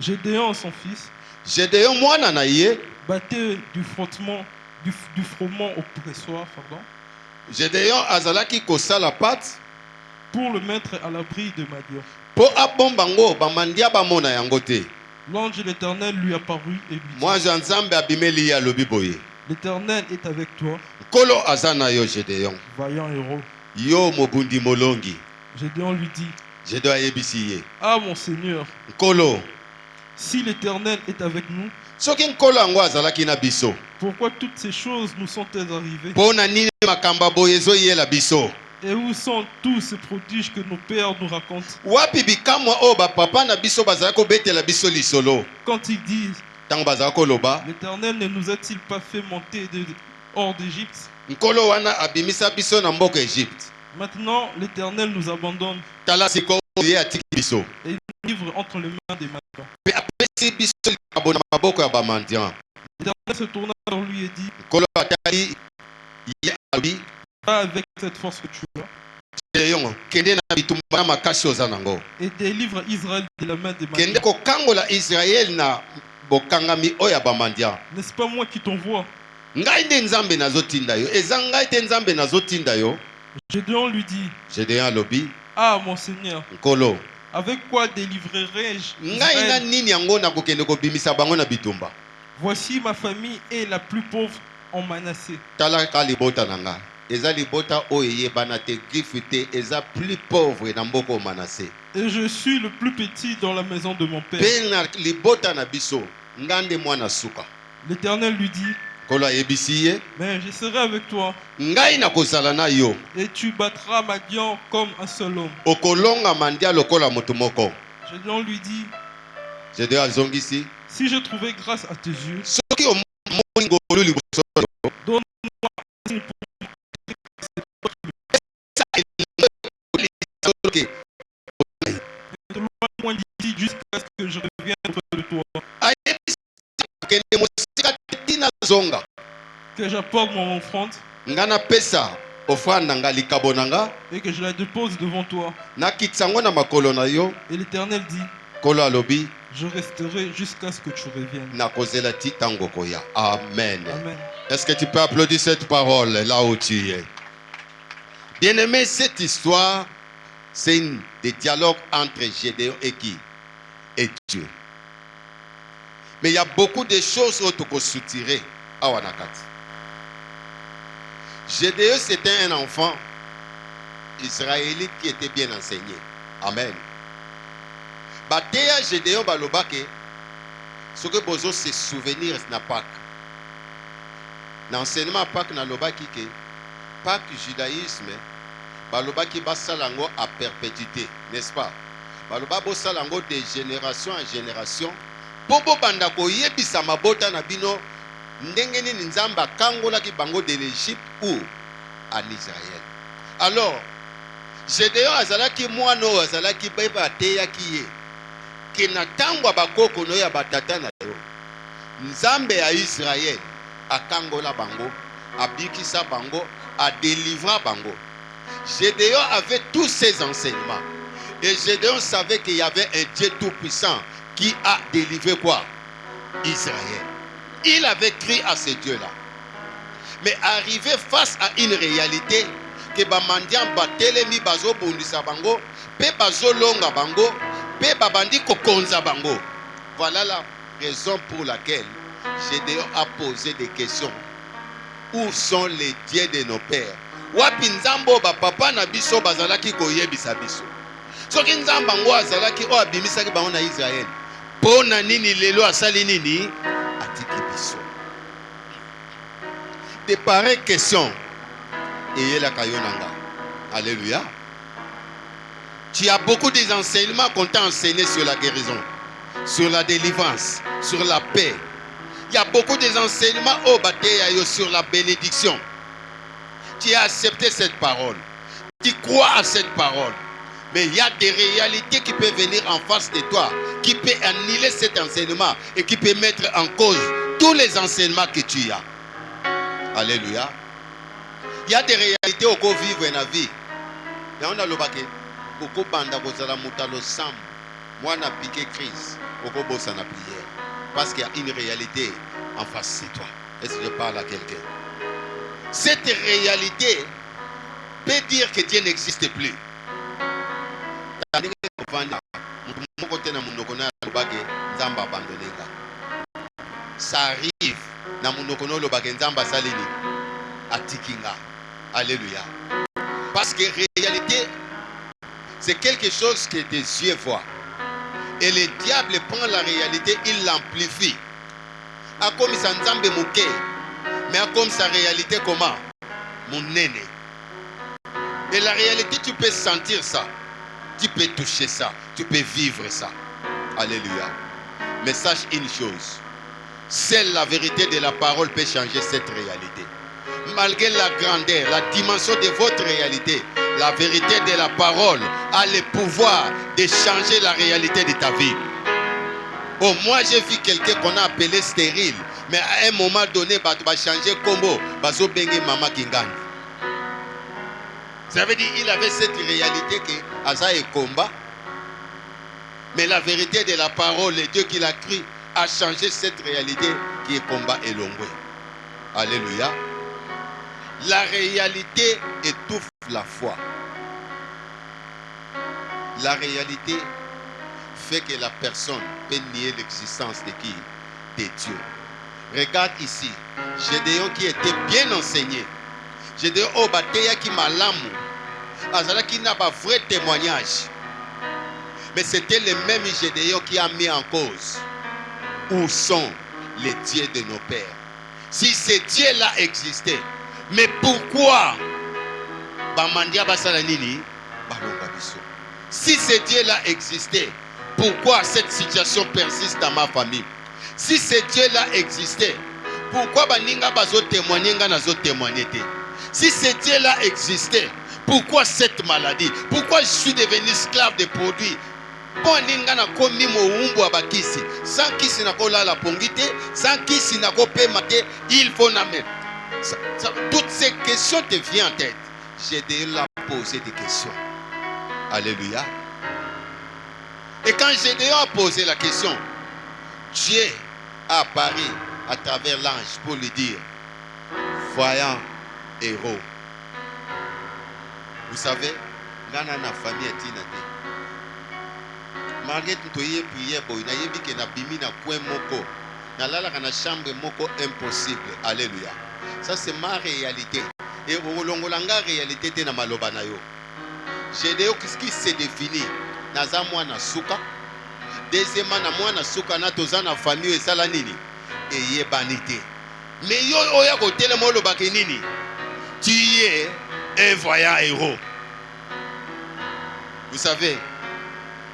Gédéon, son fils, Gédéon mwana na ye. battait du frottement, du froment au pressoir, pardon, Gédéon azalaki kosala pate pour le mettre à l'abri de Madian. po abombango bamandia bamona yango te. L'ange de l'Éternel lui apparut et lui dit, Mwanzo ya nzambe abimeli ye alobi boye. l'Éternel est avec toi, Nkolo aza na yo Gédéon. vaillant héros. Yo mobundi molongi. Gédéon lui dit, Gédéon ayebisi ye. ah mon Seigneur, Nkolo. si l'Éternel est avec nous, Soki nkolo yango azalaki na biso. pourquoi toutes ces choses nous sont-elles arrivées? Mpo na nini makamba boye ezoyela biso? Et où sont tous ces prodiges que nos pères nous racontent? Wapi bikamwa oyo bapapa na biso bazalaki kobetela biso lisolo? Quand ils disent, Ntango bazalaki koloba. l'Éternel ne nous a-t-il pas fait monter hors d'Égypte? Nkolo wana abimisa biso na mboka Egypte. Maintenant, l'Éternel nous abandonne Tala sikoyo ye atiki biso. et nous livre entre les mains des mendiants. Pe apesi biso likabo na maboko ya bamandian. L'Éternel se tourna vers lui et dit, Nkolo atali ye alobi. va avec cette force que tu as Gédéon kende na bitumba na makasi oza nango. et délivre Israël de la main des Kende mendiants. kokangola Israel na bokangami oyo ya bamandian. N'est-ce pas moi qui t'envoie? Ngai nde nzambe nazotinda yo. Eza ngai te nzambe nazotinda yo. Gédéon lui dit, Gédéon alobi. ah mon Seigneur, Nkolo. avec quoi délivrerai-je Ngai na Israël? nini yango nakokende kobimisa bango na bitumba? Voici ma famille est la plus pauvre en Manassé. Tala ka libota na nga. Eza libota oyo eyebana te grife te. Eza plus pauvre na mboka Manassé. Et je suis le plus petit dans la maison de mon père. Pe na libota na biso. Ngande mwana suka. L'Éternel lui dit, Nkolo ayebisi ye. mais je serai avec toi Ngai nakozala na yo. et tu battras Madian comme un seul homme. Okolonga mandia lokola moto moko. Gédéon lui dit, Gédéon azongisi. si je trouvais grâce à tes yeux, Soki omoni ngolu liboso na yo, donne-moi un signe pour soki moi d'ici jusqu'à ce que je revienne auprès de toi, ayebisi kende mosika te tina zonga. que j'apporte mon offrande Nga napesa ofrande na nga likabo na nga. et que je la dépose devant toi. Nakitisa yango na makolo na yo. Et l'Éternel dit, Nkolo alobi. je resterai jusqu'à ce que tu reviennes. Nakozela ti tango koya. Amen. Amen. Est-ce que tu peux applaudir cette parole là où tu es? Bien-aimé, cette histoire, c'est des dialogues entre Gédéon et qui? Et Dieu. Mais il y a beaucoup de choses autres qu'on soutirait à Wanakat. Gédéon, c'était un enfant israélite qui était bien enseigné. Amen. Bateya Gédéon balobake, ce que bozo se souvenir na Pâques. L'enseignement Pâques na lobaki ke Pâques judaïsme balobaki basalango à perpétuité, n'est-ce pas? Baloba bosalango de génération en génération. Bobo banda ko yebisa mabota na bino ndenge nini nzamba kangolaki bango de l'Égypte ou en Israël. Alors Gédéon azalaki mwana azalaki beba teyaki ye. Ke na tangwa bakoko no ya batata na yo. Nzambe ya Israël akangola bango, abikisa bango, a délivra bango. Gédéon avait tous ses enseignements. Et Gédéon savait qu'il y avait un Dieu tout-puissant qui a délivré quoi? Israël. Il avait crié à ce Dieu-là. Mais arrivé face à une réalité, que bamandian batelemi bazo bundisa bango, pe bazo longa bango, pe babandi kokonza bango. Voilà la raison pour laquelle Gédéon a posé des questions. Où sont les dieux de nos pères? Wapi nzambo ba papa na biso bazalaki koyebisa biso. Soki nzamba ngo azalaki o abimisaki bango na Israël. Pona nini lelo asali nini? Atiki biso. De pareilles questions. Et la kayonanga. Alléluia. Tu as beaucoup des enseignements qu'on t'a enseigné sur la guérison, sur la délivrance, sur la paix. Il y a beaucoup des enseignements au bataille sur la bénédiction. Tu as accepté cette parole. Tu crois à cette parole. Mais il y a des réalités qui peuvent venir en face de toi, qui peuvent annuler cet enseignement et qui peuvent mettre en cause tous les enseignements que tu as. Alléluia. Il y a des réalités au qu'on vivre dans la vie. Et on a le baquet. Au qu'on banda kozala mutalo sam. Moi na piqué crise. Au qu'on bosse en prière. Parce qu'il y a une réalité en face de toi. Est-ce que je parle à quelqu'un? Cette réalité peut dire que Dieu n'existe plus. Ça arrive. Alléluia. Parce que réalité, c'est quelque chose que tes yeux voient. Et le diable prend la réalité, il l'amplifie. A comme ça nzambe mouké, mais a comme sa réalité comment? Mon néné. Et la réalité, tu peux sentir ça. Tu peux toucher ça. Tu peux vivre ça. Alléluia. Mais sache une chose. Seule la vérité de la parole peut changer cette réalité. Malgré la grandeur, la dimension de votre réalité, la vérité de la parole a le pouvoir de changer la réalité de ta vie. Oh, moi j'ai vu quelqu'un qu'on a appelé stérile, mais à un moment donné, bah, tu vas changer combo, bah, so bengue mama kingani. Ça veut dire qu'il avait cette réalité que Asa est combat, mais la vérité de la parole, le Dieu qui l'a cru, a changé cette réalité qui est combat et longwe. Alléluia. La réalité étouffe la foi. La réalité fait que la personne peut nier l'existence de qui? De Dieu. Regarde ici, Gédéon qui était bien enseigné. Gédéon au bataille qui m'a l'âme. Azala qui n'a pas vrai témoignage. Mais c'était le même Gédéon qui a mis en cause. Où sont les dieux de nos pères? Si ces dieux-là existaient, mais pourquoi si ces dieux-là existaient, pourquoi cette situation persiste dans ma famille? Si ces dieux-là existaient, pourquoi si ces dieux-là existaient, pourquoi cette maladie? Pourquoi je suis devenu esclave des produits? Sans kisi na la pongité, sans kisi na mate, il faut namer. Toutes ces questions te viennent en tête. J'ai déjà posé des questions. Alléluia. Et quand Gédéon a posé la question, Dieu a apparu à travers l'ange pour lui dire, voyant héros. Vous savez, dans la famille est inatée. Malgré tout, il y a prière, il y a que na bimi na coin moko, na la na chambre moko impossible. Alléluia. Ça c'est ma réalité. Et au longolanga réalité te na maloba na yo. Gédéon qu'est-ce qui s'est défini? Naza mwana suka. Deuxièmement na mwana suka na toza na famille esala nini? Eye banité. Mais yo oya ko tele mo loba ke nini? Tu es un voyant héros. Vous savez,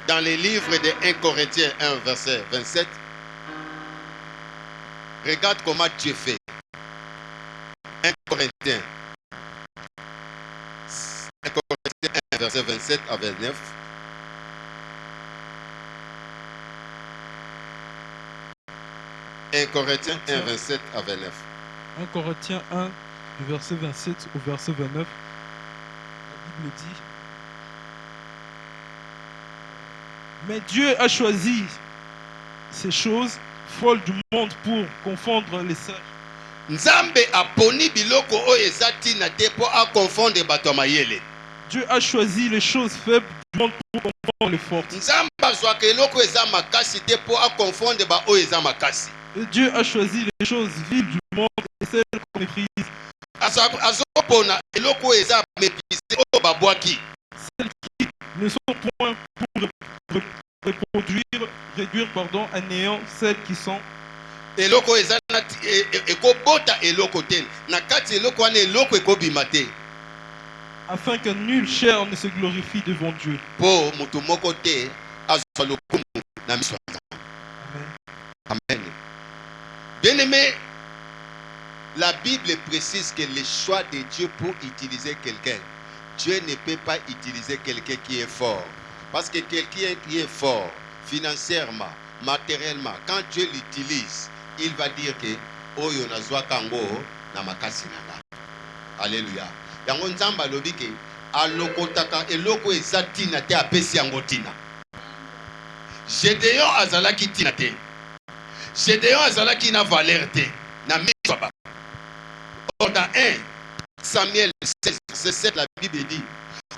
dans les livres de 1 Corinthiens 1 verset 27, regarde comment Dieu fait. 1 Corinthiens 1 verset 27 à 29. Un Corinthiens 1 27 à 29. 1 Corinthiens 1 du verset 27 au verset 29. La Bible dit: Mais Dieu a choisi ces choses folles du monde pour confondre les sages. Nzambe aponi biloko oyo eza ntina te mpo akonfonde bato ya mayele. Dieu a choisi les choses faibles du monde pour confondre les fortes. Nzambe azwaka eloko eza makasi te mpo akonfonde ba oyo eza makasi. Et Dieu a choisi les choses viles du monde et celles qu'on méprise. Azopona eloko oyo eza méprisé oyo babwaki. Celles qui ne sont point pour réduire à néant celles qui sont. Eloko eza na ekobota eloko te. Na kati eloko wana eloko ekobima te. Afin que nulle chair ne se glorifie devant Dieu. Po mutu moko te azwa lokumu na miso ya Nzambe. Amen. Bien-aimé, la Bible précise que le choix de Dieu pour utiliser quelqu'un, Dieu ne peut pas utiliser quelqu'un qui est fort. Parce que quelqu'un qui est fort, financièrement, matériellement, quand Dieu l'utilise, il va dire que Oyo nazwa kango na makasi nanga. Alléluia. Yango Nzamba lobi ke alokotaka eloko ezatina te apesi yango tina. Gédéon azalaki tina te. Gédéon azalaki na valeur te. Na miswa. Dans 1 Samuel 16, verset 7, la Bible dit: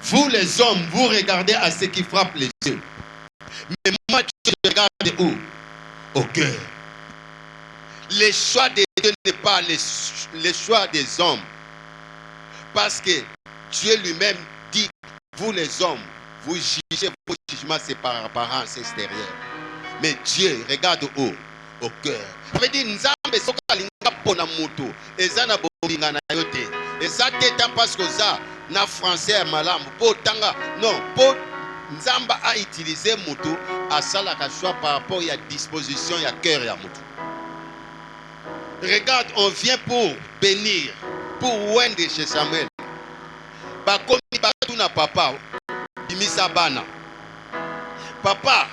vous les hommes, vous regardez à ce qui frappe les yeux. Mais moi, je regarde où? Au cœur. Le choix de Dieu n'est pas le choix des hommes. Parce que Dieu lui-même dit: vous les hommes, vous jugez vos jugements, c'est par apparence extérieure. Mais Dieu regarde où? Au cœur. Ça veut dire Nzambe soka linga pona mutu ezana bolinga na yote. Eza teta parce que ça na français malamu po tanga non po Nzamba a utilisé mutu à sala ka choix par rapport à disposition ya cœur ya mutu. Regarde, on vient pour bénir, pour wende chez Samuel. Ba komi ba tuna papa bimisa bana. Papa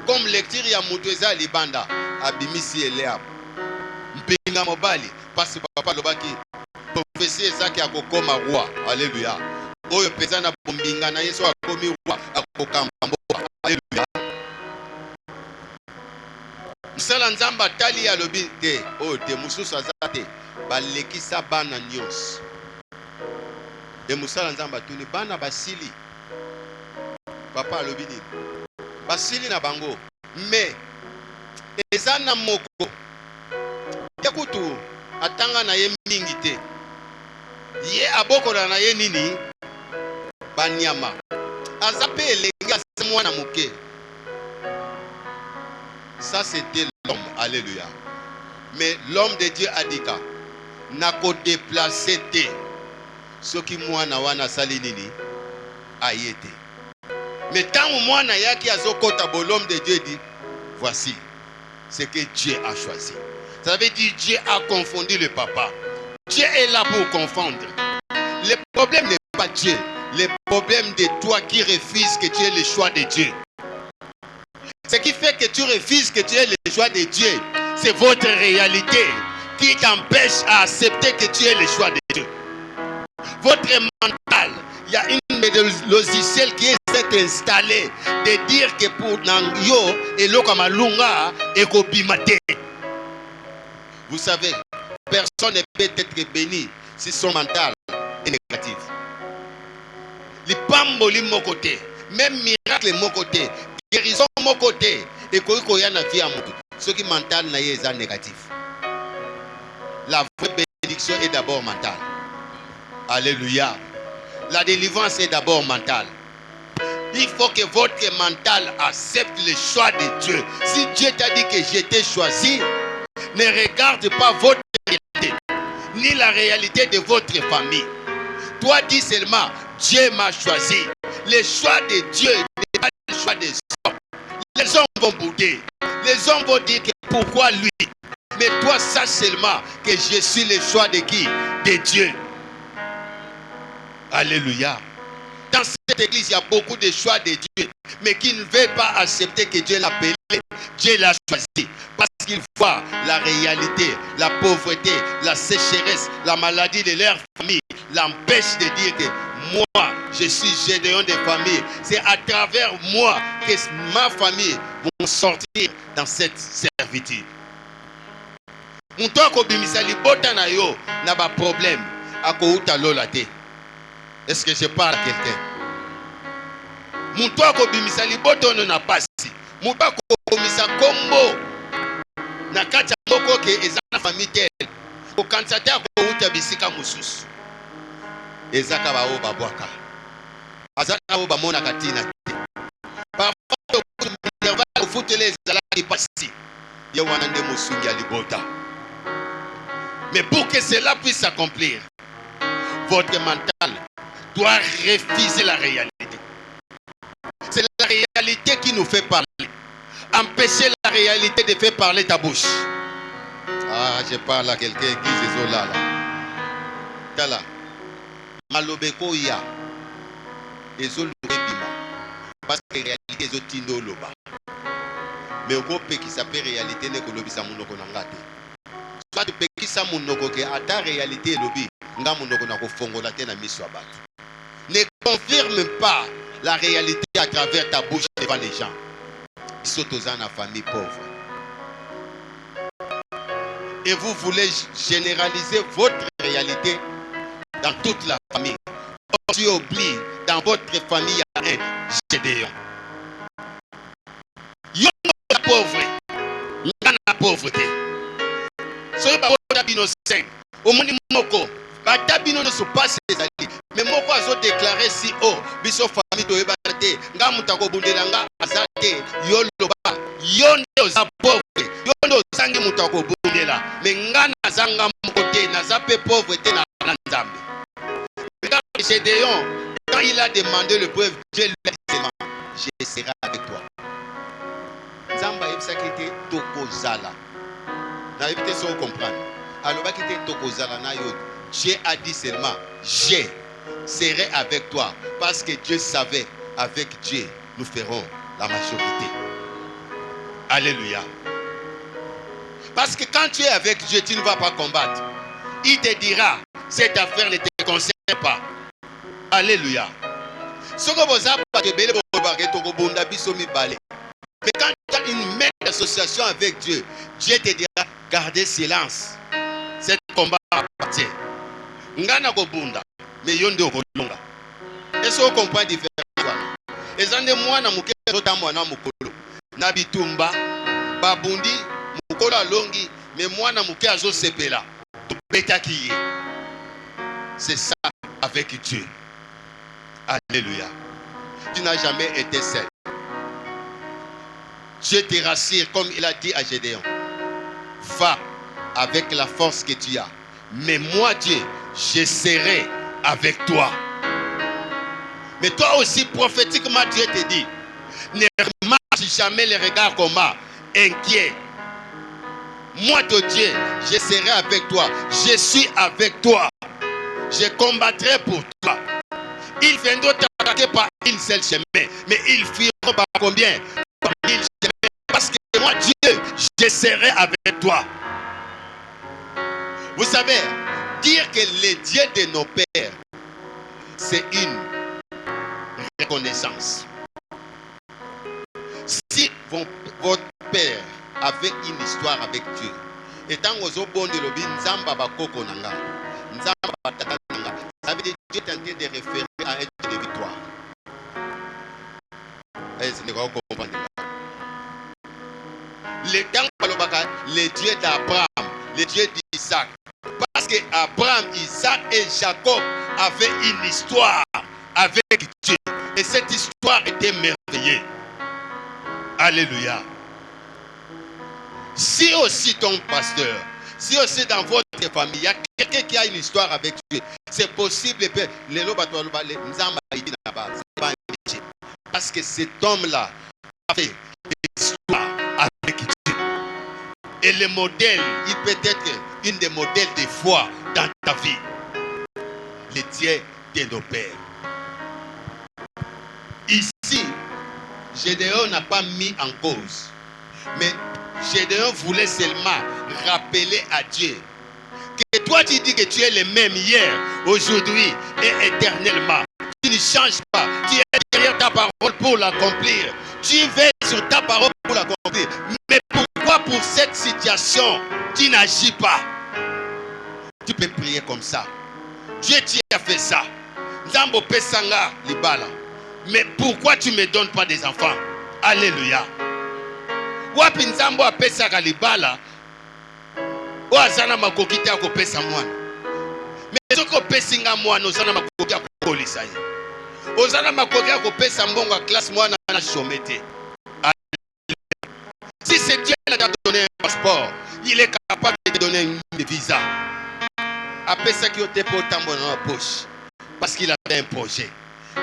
comme lecture ya mutu eza libanda abimisi elea mpinga mobali parce que papa lobaki prophétie ezaki akokoma roi. Alléluia. Oyo peza na bombinga na Yesu akomi roi akokamba mboka. Alléluia. Msala Nzamba tali ya lobi te oyo te mususu azate balekisa bana nyos. E musala Nzamba tuni bana basili. Papa lobi ni basili na bango mais ezana moko ekutu atanga na ye mingi te ye abokola na ye nini banyama azape elengi asa mwana moke. Ça c'était l'homme. Alléluia. Mais l'homme de Dieu a dit ka nako déplacer te soki mwana wana sali nini ayete. Mais tant mwana yaki azokota bo l'homme de Dieu dit voici ce que Dieu a choisi. Ça veut dire Dieu a confondu le papa. Dieu est là pour confondre. Le problème n'est pas Dieu. Le problème de toi qui refuses que tu aies le choix de Dieu. Ce qui fait que tu refuses que tu aies le choix de Dieu, c'est votre réalité qui t'empêche à accepter que tu aies le choix de Dieu. Votre mental, il y a une logiciel qui est installé de dire que pour Nangyo et Lokamalunga et Kopimate. Vous savez, personne ne peut être béni si son mental est négatif. Les pamboli mon côté, même miracle mon côté, guérison mon côté, et koya na vie à mon côté. Ce qui mental na est négatif. La vraie bénédiction est d'abord mentale. Alléluia. La délivrance est d'abord mentale. Il faut que votre mental accepte le choix de Dieu. Si Dieu t'a dit que je t'ai choisi, ne regarde pas votre réalité, ni la réalité de votre famille. Toi dis seulement, Dieu m'a choisi. Le choix de Dieu n'est pas le choix des hommes. Les hommes vont bouder. Les hommes vont dire que pourquoi lui? Mais toi sache seulement que je suis le choix de qui? De Dieu. Alléluia. Dans cette église, il y a beaucoup de choix de Dieu, mais qui ne veulent pas accepter que Dieu l'a appelé, Dieu l'a choisi. Parce qu'ils voient la réalité, la pauvreté, la sécheresse, la maladie de leur famille, l'empêche de dire que moi, je suis Gédéon des familles. C'est à travers moi que ma famille vont sortir dans cette servitude. Mon toit ko bimisa libota na yo na ba problème ako uta lola te. Est-ce que je parle à quelqu'un? Mon toit ko bimisa libota no na pasi. Mon toit ko bimisa kombo na kati moko ke ezana famille tel. Ko kansata ko uta bisika mususu. Ezaka ba o babwaka. Azaka o ba mona katina te. Parfois intervalle ko futele ezala ki pasi. Yo wanande musungi ya libota. Mais pour que cela puisse s'accomplir, votre mental doit refuser la réalité. C'est la réalité qui nous fait parler. Empêcher la réalité de faire parler ta bouche. Ah, je parle à quelqu'un qui est là. Tala. Malobeko ya. Ezolo bima. Parce que la réalité est tindo loba. Mais au groupe qui s'appelle réalité n'est que l'obisa monoko nangate. Soit tu peux qui ça monoko que à ta réalité lobi nga monoko na ko fongola te na miso abatu. Ne confirme pas la réalité à travers ta bouche devant les gens. Ils sont dans une famille pauvre. Et vous voulez généraliser votre réalité dans toute la famille. Tu oublies, dans votre famille, il y a un Gédéon. Il y a la pauvreté. Il y a la pauvreté. Ce n'est pas votre 5. Au monde moko. Batabino ne se passe les alliés. Mais moko a déclaré si haut. Biso famille to ebate. Nga mutako bundelanga azate. Yoloba. Yonde oza pauvre. Yonde ozangi mutako bundela. Mais nga nazanga mokote. Nazape pauvreté na nzambe. Regarde Gédéon. Quand il a demandé le preuve, Dieu lui a dit seulement, je serai avec toi. Nzamba yebisaki tokozala. Na yebite so comprendre. Alors baki te tokozala na yo. Dieu a dit seulement, je serai avec toi. Parce que Dieu savait, avec Dieu, nous ferons la majorité. Alléluia. Parce que quand tu es avec Dieu, tu ne vas pas combattre. Il te dira, cette affaire ne te concerne pas. Alléluia. Mais quand tu as une même association avec Dieu, Dieu te dira, gardez silence. Cet combat appartient. Ngana ko bunda mais yondo ko longa. Est-ce que vous comprenez différence? Ezande mwana muke zota mwana mukolo na bitumba babundi mukolo longi mais mwana muke azo sepela to betaki. C'est ça avec Dieu. Alléluia. Tu n'as jamais été seul. Dieu te rassure comme il a dit à Gédéon. Va avec la force que tu as. Mais moi, Dieu, je serai avec toi. Mais toi aussi, prophétiquement, Dieu te dit, ne marche jamais les regards comme inquiet. Moi, ton Dieu, je serai avec toi. Je suis avec toi. Je combattrai pour toi. Ils viendront t'attaquer par une seule chemin. Mais ils fuiront par combien? Par 1000 chemins. Parce que moi, Dieu, je serai avec toi. Vous savez, dire que le Dieu de nos pères, c'est une reconnaissance. Si votre père avait une histoire avec Dieu, étant aux bon de l'obi, Nzamba bakoko nanga, Nzamba batata nanga, ça veut dire que Dieu est en train de référer à un Dieu de victoire. Est-ce que vous comprenez? Le Dieu d'Abraham, le Dieu d'Isaac. Parce que Abraham, Isaac et Jacob avaient une histoire avec Dieu. Et cette histoire était merveilleuse. Alléluia. Si aussi ton pasteur, si aussi dans votre famille, il y a quelqu'un qui a une histoire avec Dieu, c'est possible. Parce que cet homme-là a fait une histoire avec Dieu. Et le modèle, il peut être une des modèles de foi dans ta vie. Le Dieu de nos pères. Ici, Gédéon n'a pas mis en cause. Mais Gédéon voulait seulement rappeler à Dieu que toi tu dis que tu es le même hier, aujourd'hui et éternellement. changes pas. Tu es derrière ta parole pour l'accomplir. Tu veilles sur ta parole pour l'accomplir. Mais pourquoi pour cette situation, tu n'agis pas? Tu peux prier comme ça. Dieu, tu as fait ça. Nzambo pesanga libala. Mais pourquoi tu ne me donnes pas des enfants? Alléluia. Wapi nzambo apesaka libala. Oazana makokite akopesa mwana. Mais soko pesinga mwana ozana makoki akolisa ye. Ozana makoki akopesa mbongo classe mwana na chomete. Si c'est Dieu qui t'a donné un passeport, il est capable de te donner un visa. Après ça, qui était pour tambour dans la poche. Parce qu'il avait un projet.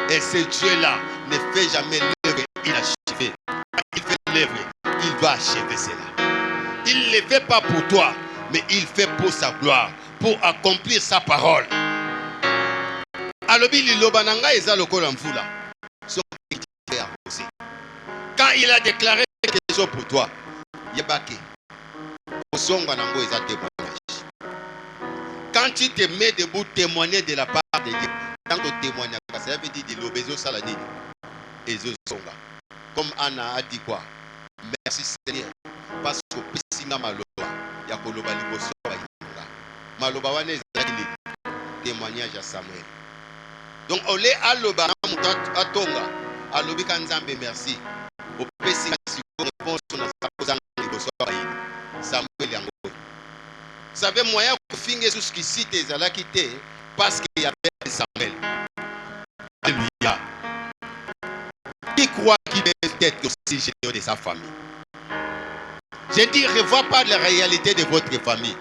Et ce Dieu-là ne fait jamais l'œuvre inachevée. Il fait l'œuvre, il va achever cela. Il ne le fait pas pour toi, mais il fait pour sa gloire, pour accomplir sa parole. Quand il a déclaré quelque chose pour toi, quand tu te mets debout, témoigner de la part de Dieu. Tant que témoignage, ça veut dire de l'obéissance saladine. Et Songa. Comme Anna a dit quoi? Merci Seigneur. Parce que Pessinga Maloba, Yakoloba Liboso, Maloba Wane Zadili. Témoignage à Samuel. Donc, on est à l'Oba, à Tonga, à l'Obi Kanzambe, merci. Au Pessinga, si vous répondez sur la Liboso, Samuel Yango. Vous savez, moyen de finir sur ce qui cite les ala quittés parce qu'il y avait Samuel. Alléluia. Qui croit qu'il peut être aussi généreux de sa famille? Je dis, ne revois pas la réalité de votre famille.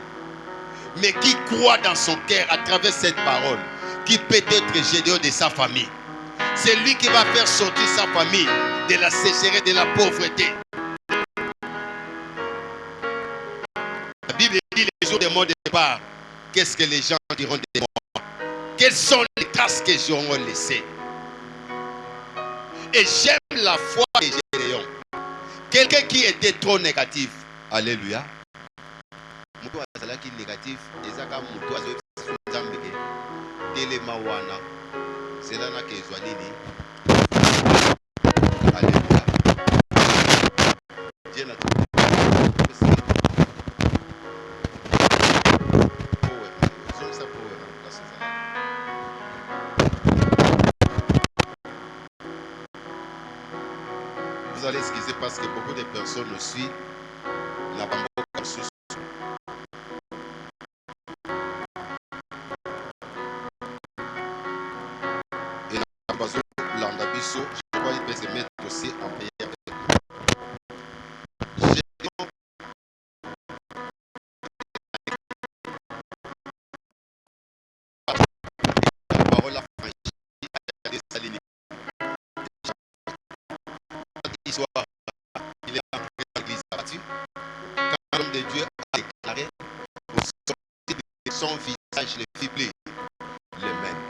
Mais qui croit dans son cœur à travers cette parole, qui peut être généreux de sa famille. C'est lui qui va faire sortir sa famille de la sécheresse, de la pauvreté. La Bible dit les jours de mon départ, qu'est-ce que les gens diront de moi? Quelles sont les traces que j'aurai laissées? Et j'aime la foi de Gédéon. Quelqu'un qui était trop négatif. Alléluia. Mutu azalaki négatif, ezaka mutu azoyebisa nzambe ke telema wana zelana ke ezwa nini. Alléluia. Dieu n'a tout. Vous allez excuser parce que beaucoup de personnes nous suivent. La bambo comme sous. Et la bambo l'andabiso, je crois qu'il peut se mettre aussi en paix avec la parole a franchi à des salines. Il est entré dans l'église abattue. Quand l'homme de Dieu a déclaré au sortir de son visage le fiblé, le même.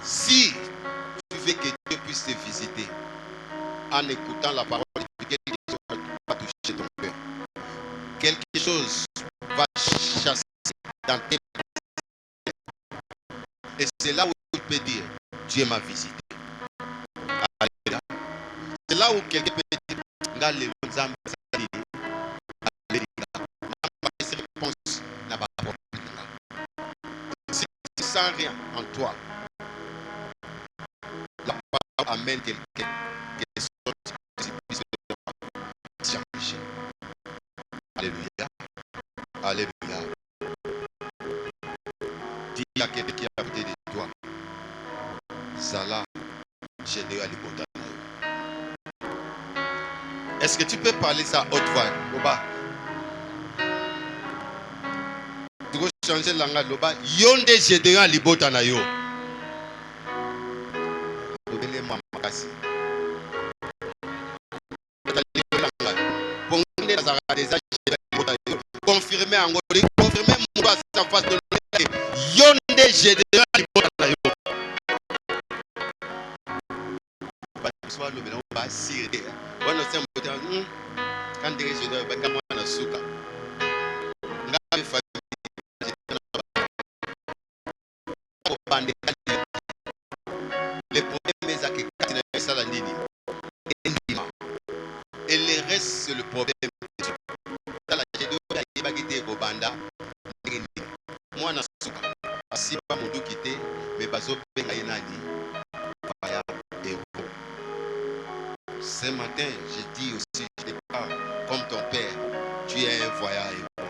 Si tu veux que Dieu puisse te visiter en écoutant la parole, quelque chose va toucher ton cœur. Quelque chose va chasser dans tes pensées. Et c'est là où tu peux dire, Dieu m'a visité. C'est là où quelqu'un peut dire, regarde les Nzambe Zadili, réponse n'a pas de problème. Si tu ne sens rien en toi, la parole amène quelqu'un qui est sorti de changer. Alléluia. Alléluia. Dis à quelqu'un qui est à côté de toi, Zala, généreux à l'Ibota. Est-ce que tu peux parler ça haute voix? Oba. Tu veux changer la langue loba. Yonde Gédéon libota na yo. Obele mamakasi. Pongone za des libota yo. Confirmer en ngoli, confirmer mon gars en face de l'autre. Yonde Gédéon libota na yo. Ba soit le mélange ba siré. Bueno, c'est un quand tu es jeune, tu as un souka. Tu as un famille. Tu as un Ce matin, je dis aussi, je parle comme ton père, tu es un voyant héros.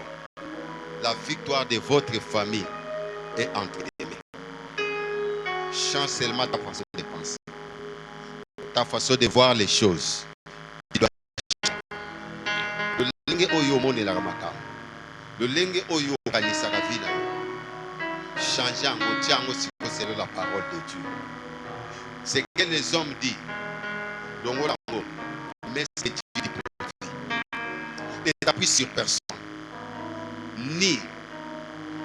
La victoire de votre famille est entre tes mains. Change seulement ta façon de penser, ta façon de voir les choses. Le linge oyo mone la ramaka, le linge oyo kanisa la vie, changer en tiango si c'est la parole de Dieu. C'est que les hommes disent, mais c'est Dieu qui profite. Ne t'appuie sur personne, ni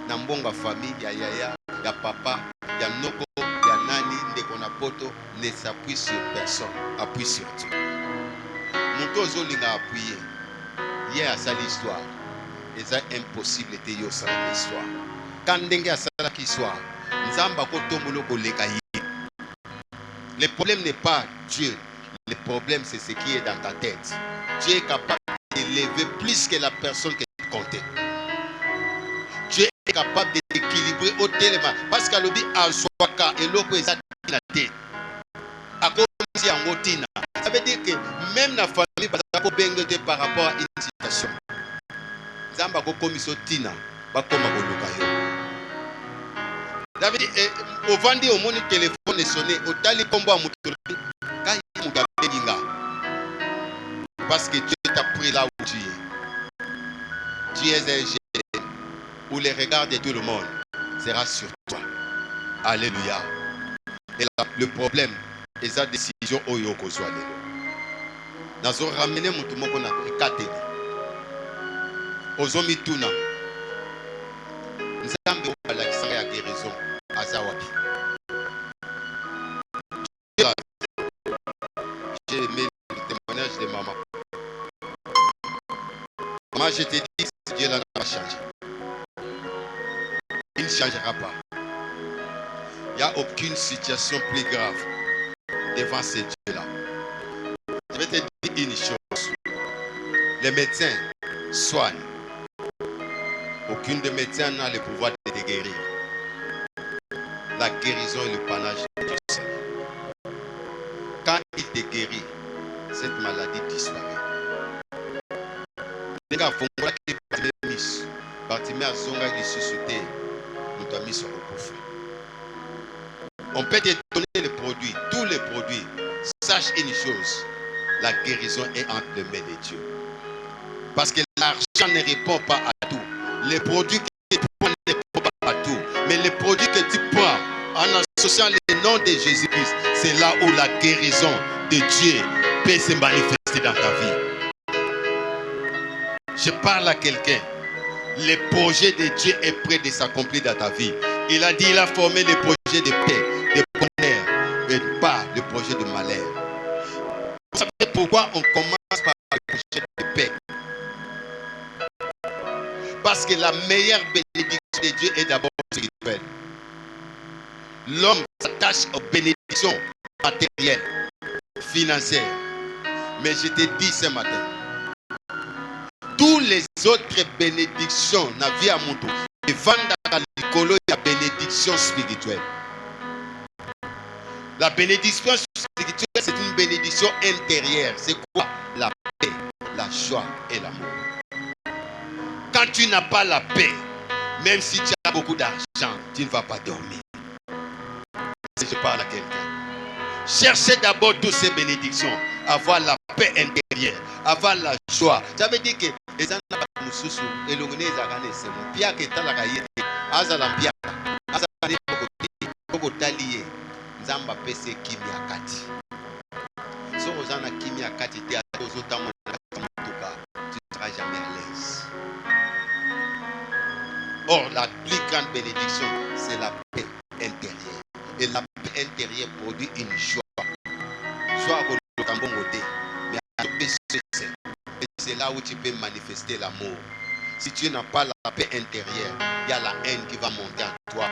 dans bonga famille, ya papa, ya noko, ya nani, ndeko na poto, ne s'appuie sur personne, appuie sur Dieu. Mon tozo linga appuyé, hier à ça l'histoire, et ça impossible de yo ça l'histoire. Quand ndenge à ça l'histoire, nzamba ko tombolo ko leka yi. Le problème n'est pas Dieu. Le problème, c'est ce qui est dans ta tête. Dieu est capable d'élever plus que la personne que tu comptais. Dieu est capable d'équilibrer au téléma. Parce qu'à l'objet, à Soaka et l'autre est la tête. À cause de Angotina. Ça veut dire que même la famille, par rapport à une situation, Zamba Kokomiso Tina, Bakoma Golukayo. David, au vendu au monde, téléphone est sonné, au tali combo à Moutouri. Parce que Dieu t'a pris là où tu es. Tu es un génie où les regards de tout le monde sera sur toi. Alléluia. Et là, le problème est sa décision au Yoko Swalelo. Nous avons ramené mon tout le monde à Kateli. Aux hommes Tuna. Nous avons la guérison à Zawapi. J'ai aimé le témoignage de maman. Moi je te dis que Dieu n'a changé. Il ne changera pas. Il n'y a aucune situation plus grave devant ces dieux-là. Je vais te dire une chose. Les médecins soignent. Aucun des médecins n'a le pouvoir de te guérir. La guérison est le panache de Dieu seul. Quand il te guérit, cette maladie disparaît. Les gars, il faut que Bartimée a zonga qui suscité, nous t'a mis sur le coffre. On peut te donner les produits, tous les produits. Sache une chose, la guérison est entre les mains de Dieu. Parce que l'argent ne répond pas à tout. Les produits que tu prends ne répondent pas à tout. Mais les produits que tu prends en associant le nom de Jésus-Christ, c'est là où la guérison de Dieu peut se manifester dans ta vie. Je parle à quelqu'un. Le projet de Dieu est prêt de s'accomplir dans ta vie. Il a dit, il a formé le projet de paix, de bonheur, mais pas le projet de malheur. Vous savez pourquoi on commence par le projet de paix? Parce que la meilleure bénédiction de Dieu est d'abord spirituelle. L'homme s'attache aux bénédictions matérielles, financières. Mais je te dis ce matin, toutes les autres bénédictions na vie à mon tour, et vendent à l'écolo, il y a bénédiction spirituelle. La bénédiction spirituelle, c'est une bénédiction intérieure. C'est quoi? La paix, la joie et l'amour. Quand tu n'as pas la paix, même si tu as beaucoup d'argent, tu ne vas pas dormir. Si je parle à quelqu'un, cherchez d'abord toutes ces bénédictions, avoir la paix intérieure, avoir la joie. Ça veut dire que les gens n'ont pas de sous et l'on est à gagner. C'est mon pire qui est à la gaille. Azalam pia, azalé beaucoup d'alliés. Zamba pese kimia kati. Si vous en a kimia kati, tu ne seras jamais à l'aise. Or, la plus grande bénédiction, c'est la paix intérieure. Et la paix intérieure produit une joie. Joie au Cambodge, mais à et c'est là où tu peux manifester l'amour. Si tu n'as pas la paix intérieure, il y a la haine qui va monter en toi.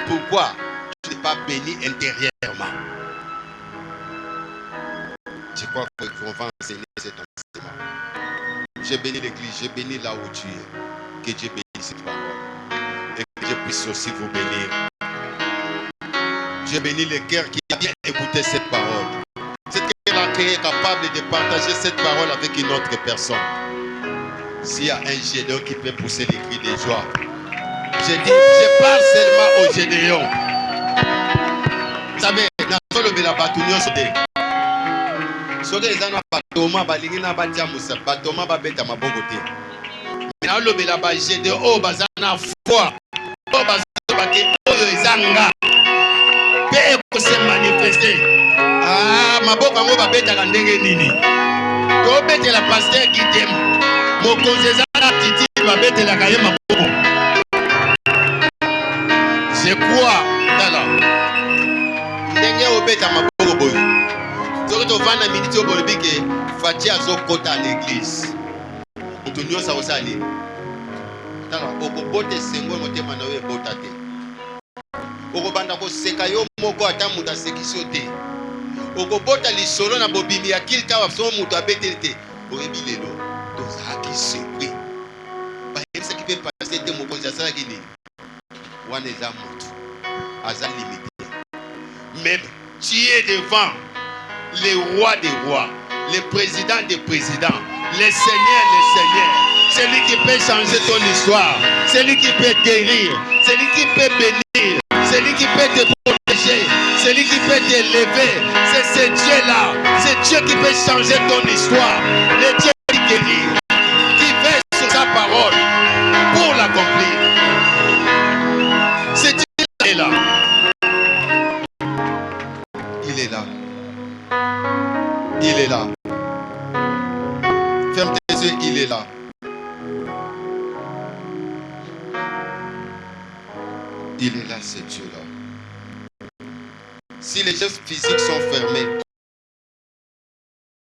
Pourquoi tu n'es pas béni intérieurement? Je crois qu'on va enseigner cet enseignement. J'ai béni l'église, j'ai béni là où tu es. Que Dieu bénisse cette parole. Et que Dieu puisse aussi vous bénir. J'ai béni le cœur qui a bien écouté cette parole. Cet cœur qui est capable de partager cette parole avec une autre personne. S'il y a un Gédéon qui peut pousser les cris de joie, je dis, je parle seulement au Gédéon. Vous savez, dans le Belabatunion, soki eza na batoma balingi na batia musa batoma babeta mabongo te na lobela ba Gédéon oyo baza na foi oyo baza bake oyo eza nga pe ekose manifeste maboko yango babetaka ndenge nini tobetela paster Gitem mokonzi eza na titi babetelaka ye maboko je crois tala ndenge obeta maboko boye soki tovanda miniti oyo bolobi ke Fati azokota à l'église moto nyonso akosali tala okobota esengo motema na yo ebota te okobanda koseka yo moko ata moto asekisi yo te okobota lisolo na bobimi ya kilita so moto abeteli te oyebi lelo tozalaki surpris bayebisaki mpe pase te mokonzi asalaki nini wana eza moto aza limité mais tu es devant le roi des rois, le président des présidents, le Seigneur des seigneurs, celui qui peut changer ton histoire, celui qui peut guérir, celui qui peut bénir, celui qui peut te protéger, celui qui peut t'élever. C'est ce Dieu-là, c'est Dieu qui peut changer ton histoire, le Dieu qui guérit, qui veille sur sa parole pour l'accomplir. C'est Dieu qui est là. Il est là. Il est là. Ferme tes yeux, il est là. Il est là, ce Dieu-là. Si les gestes physiques sont fermés,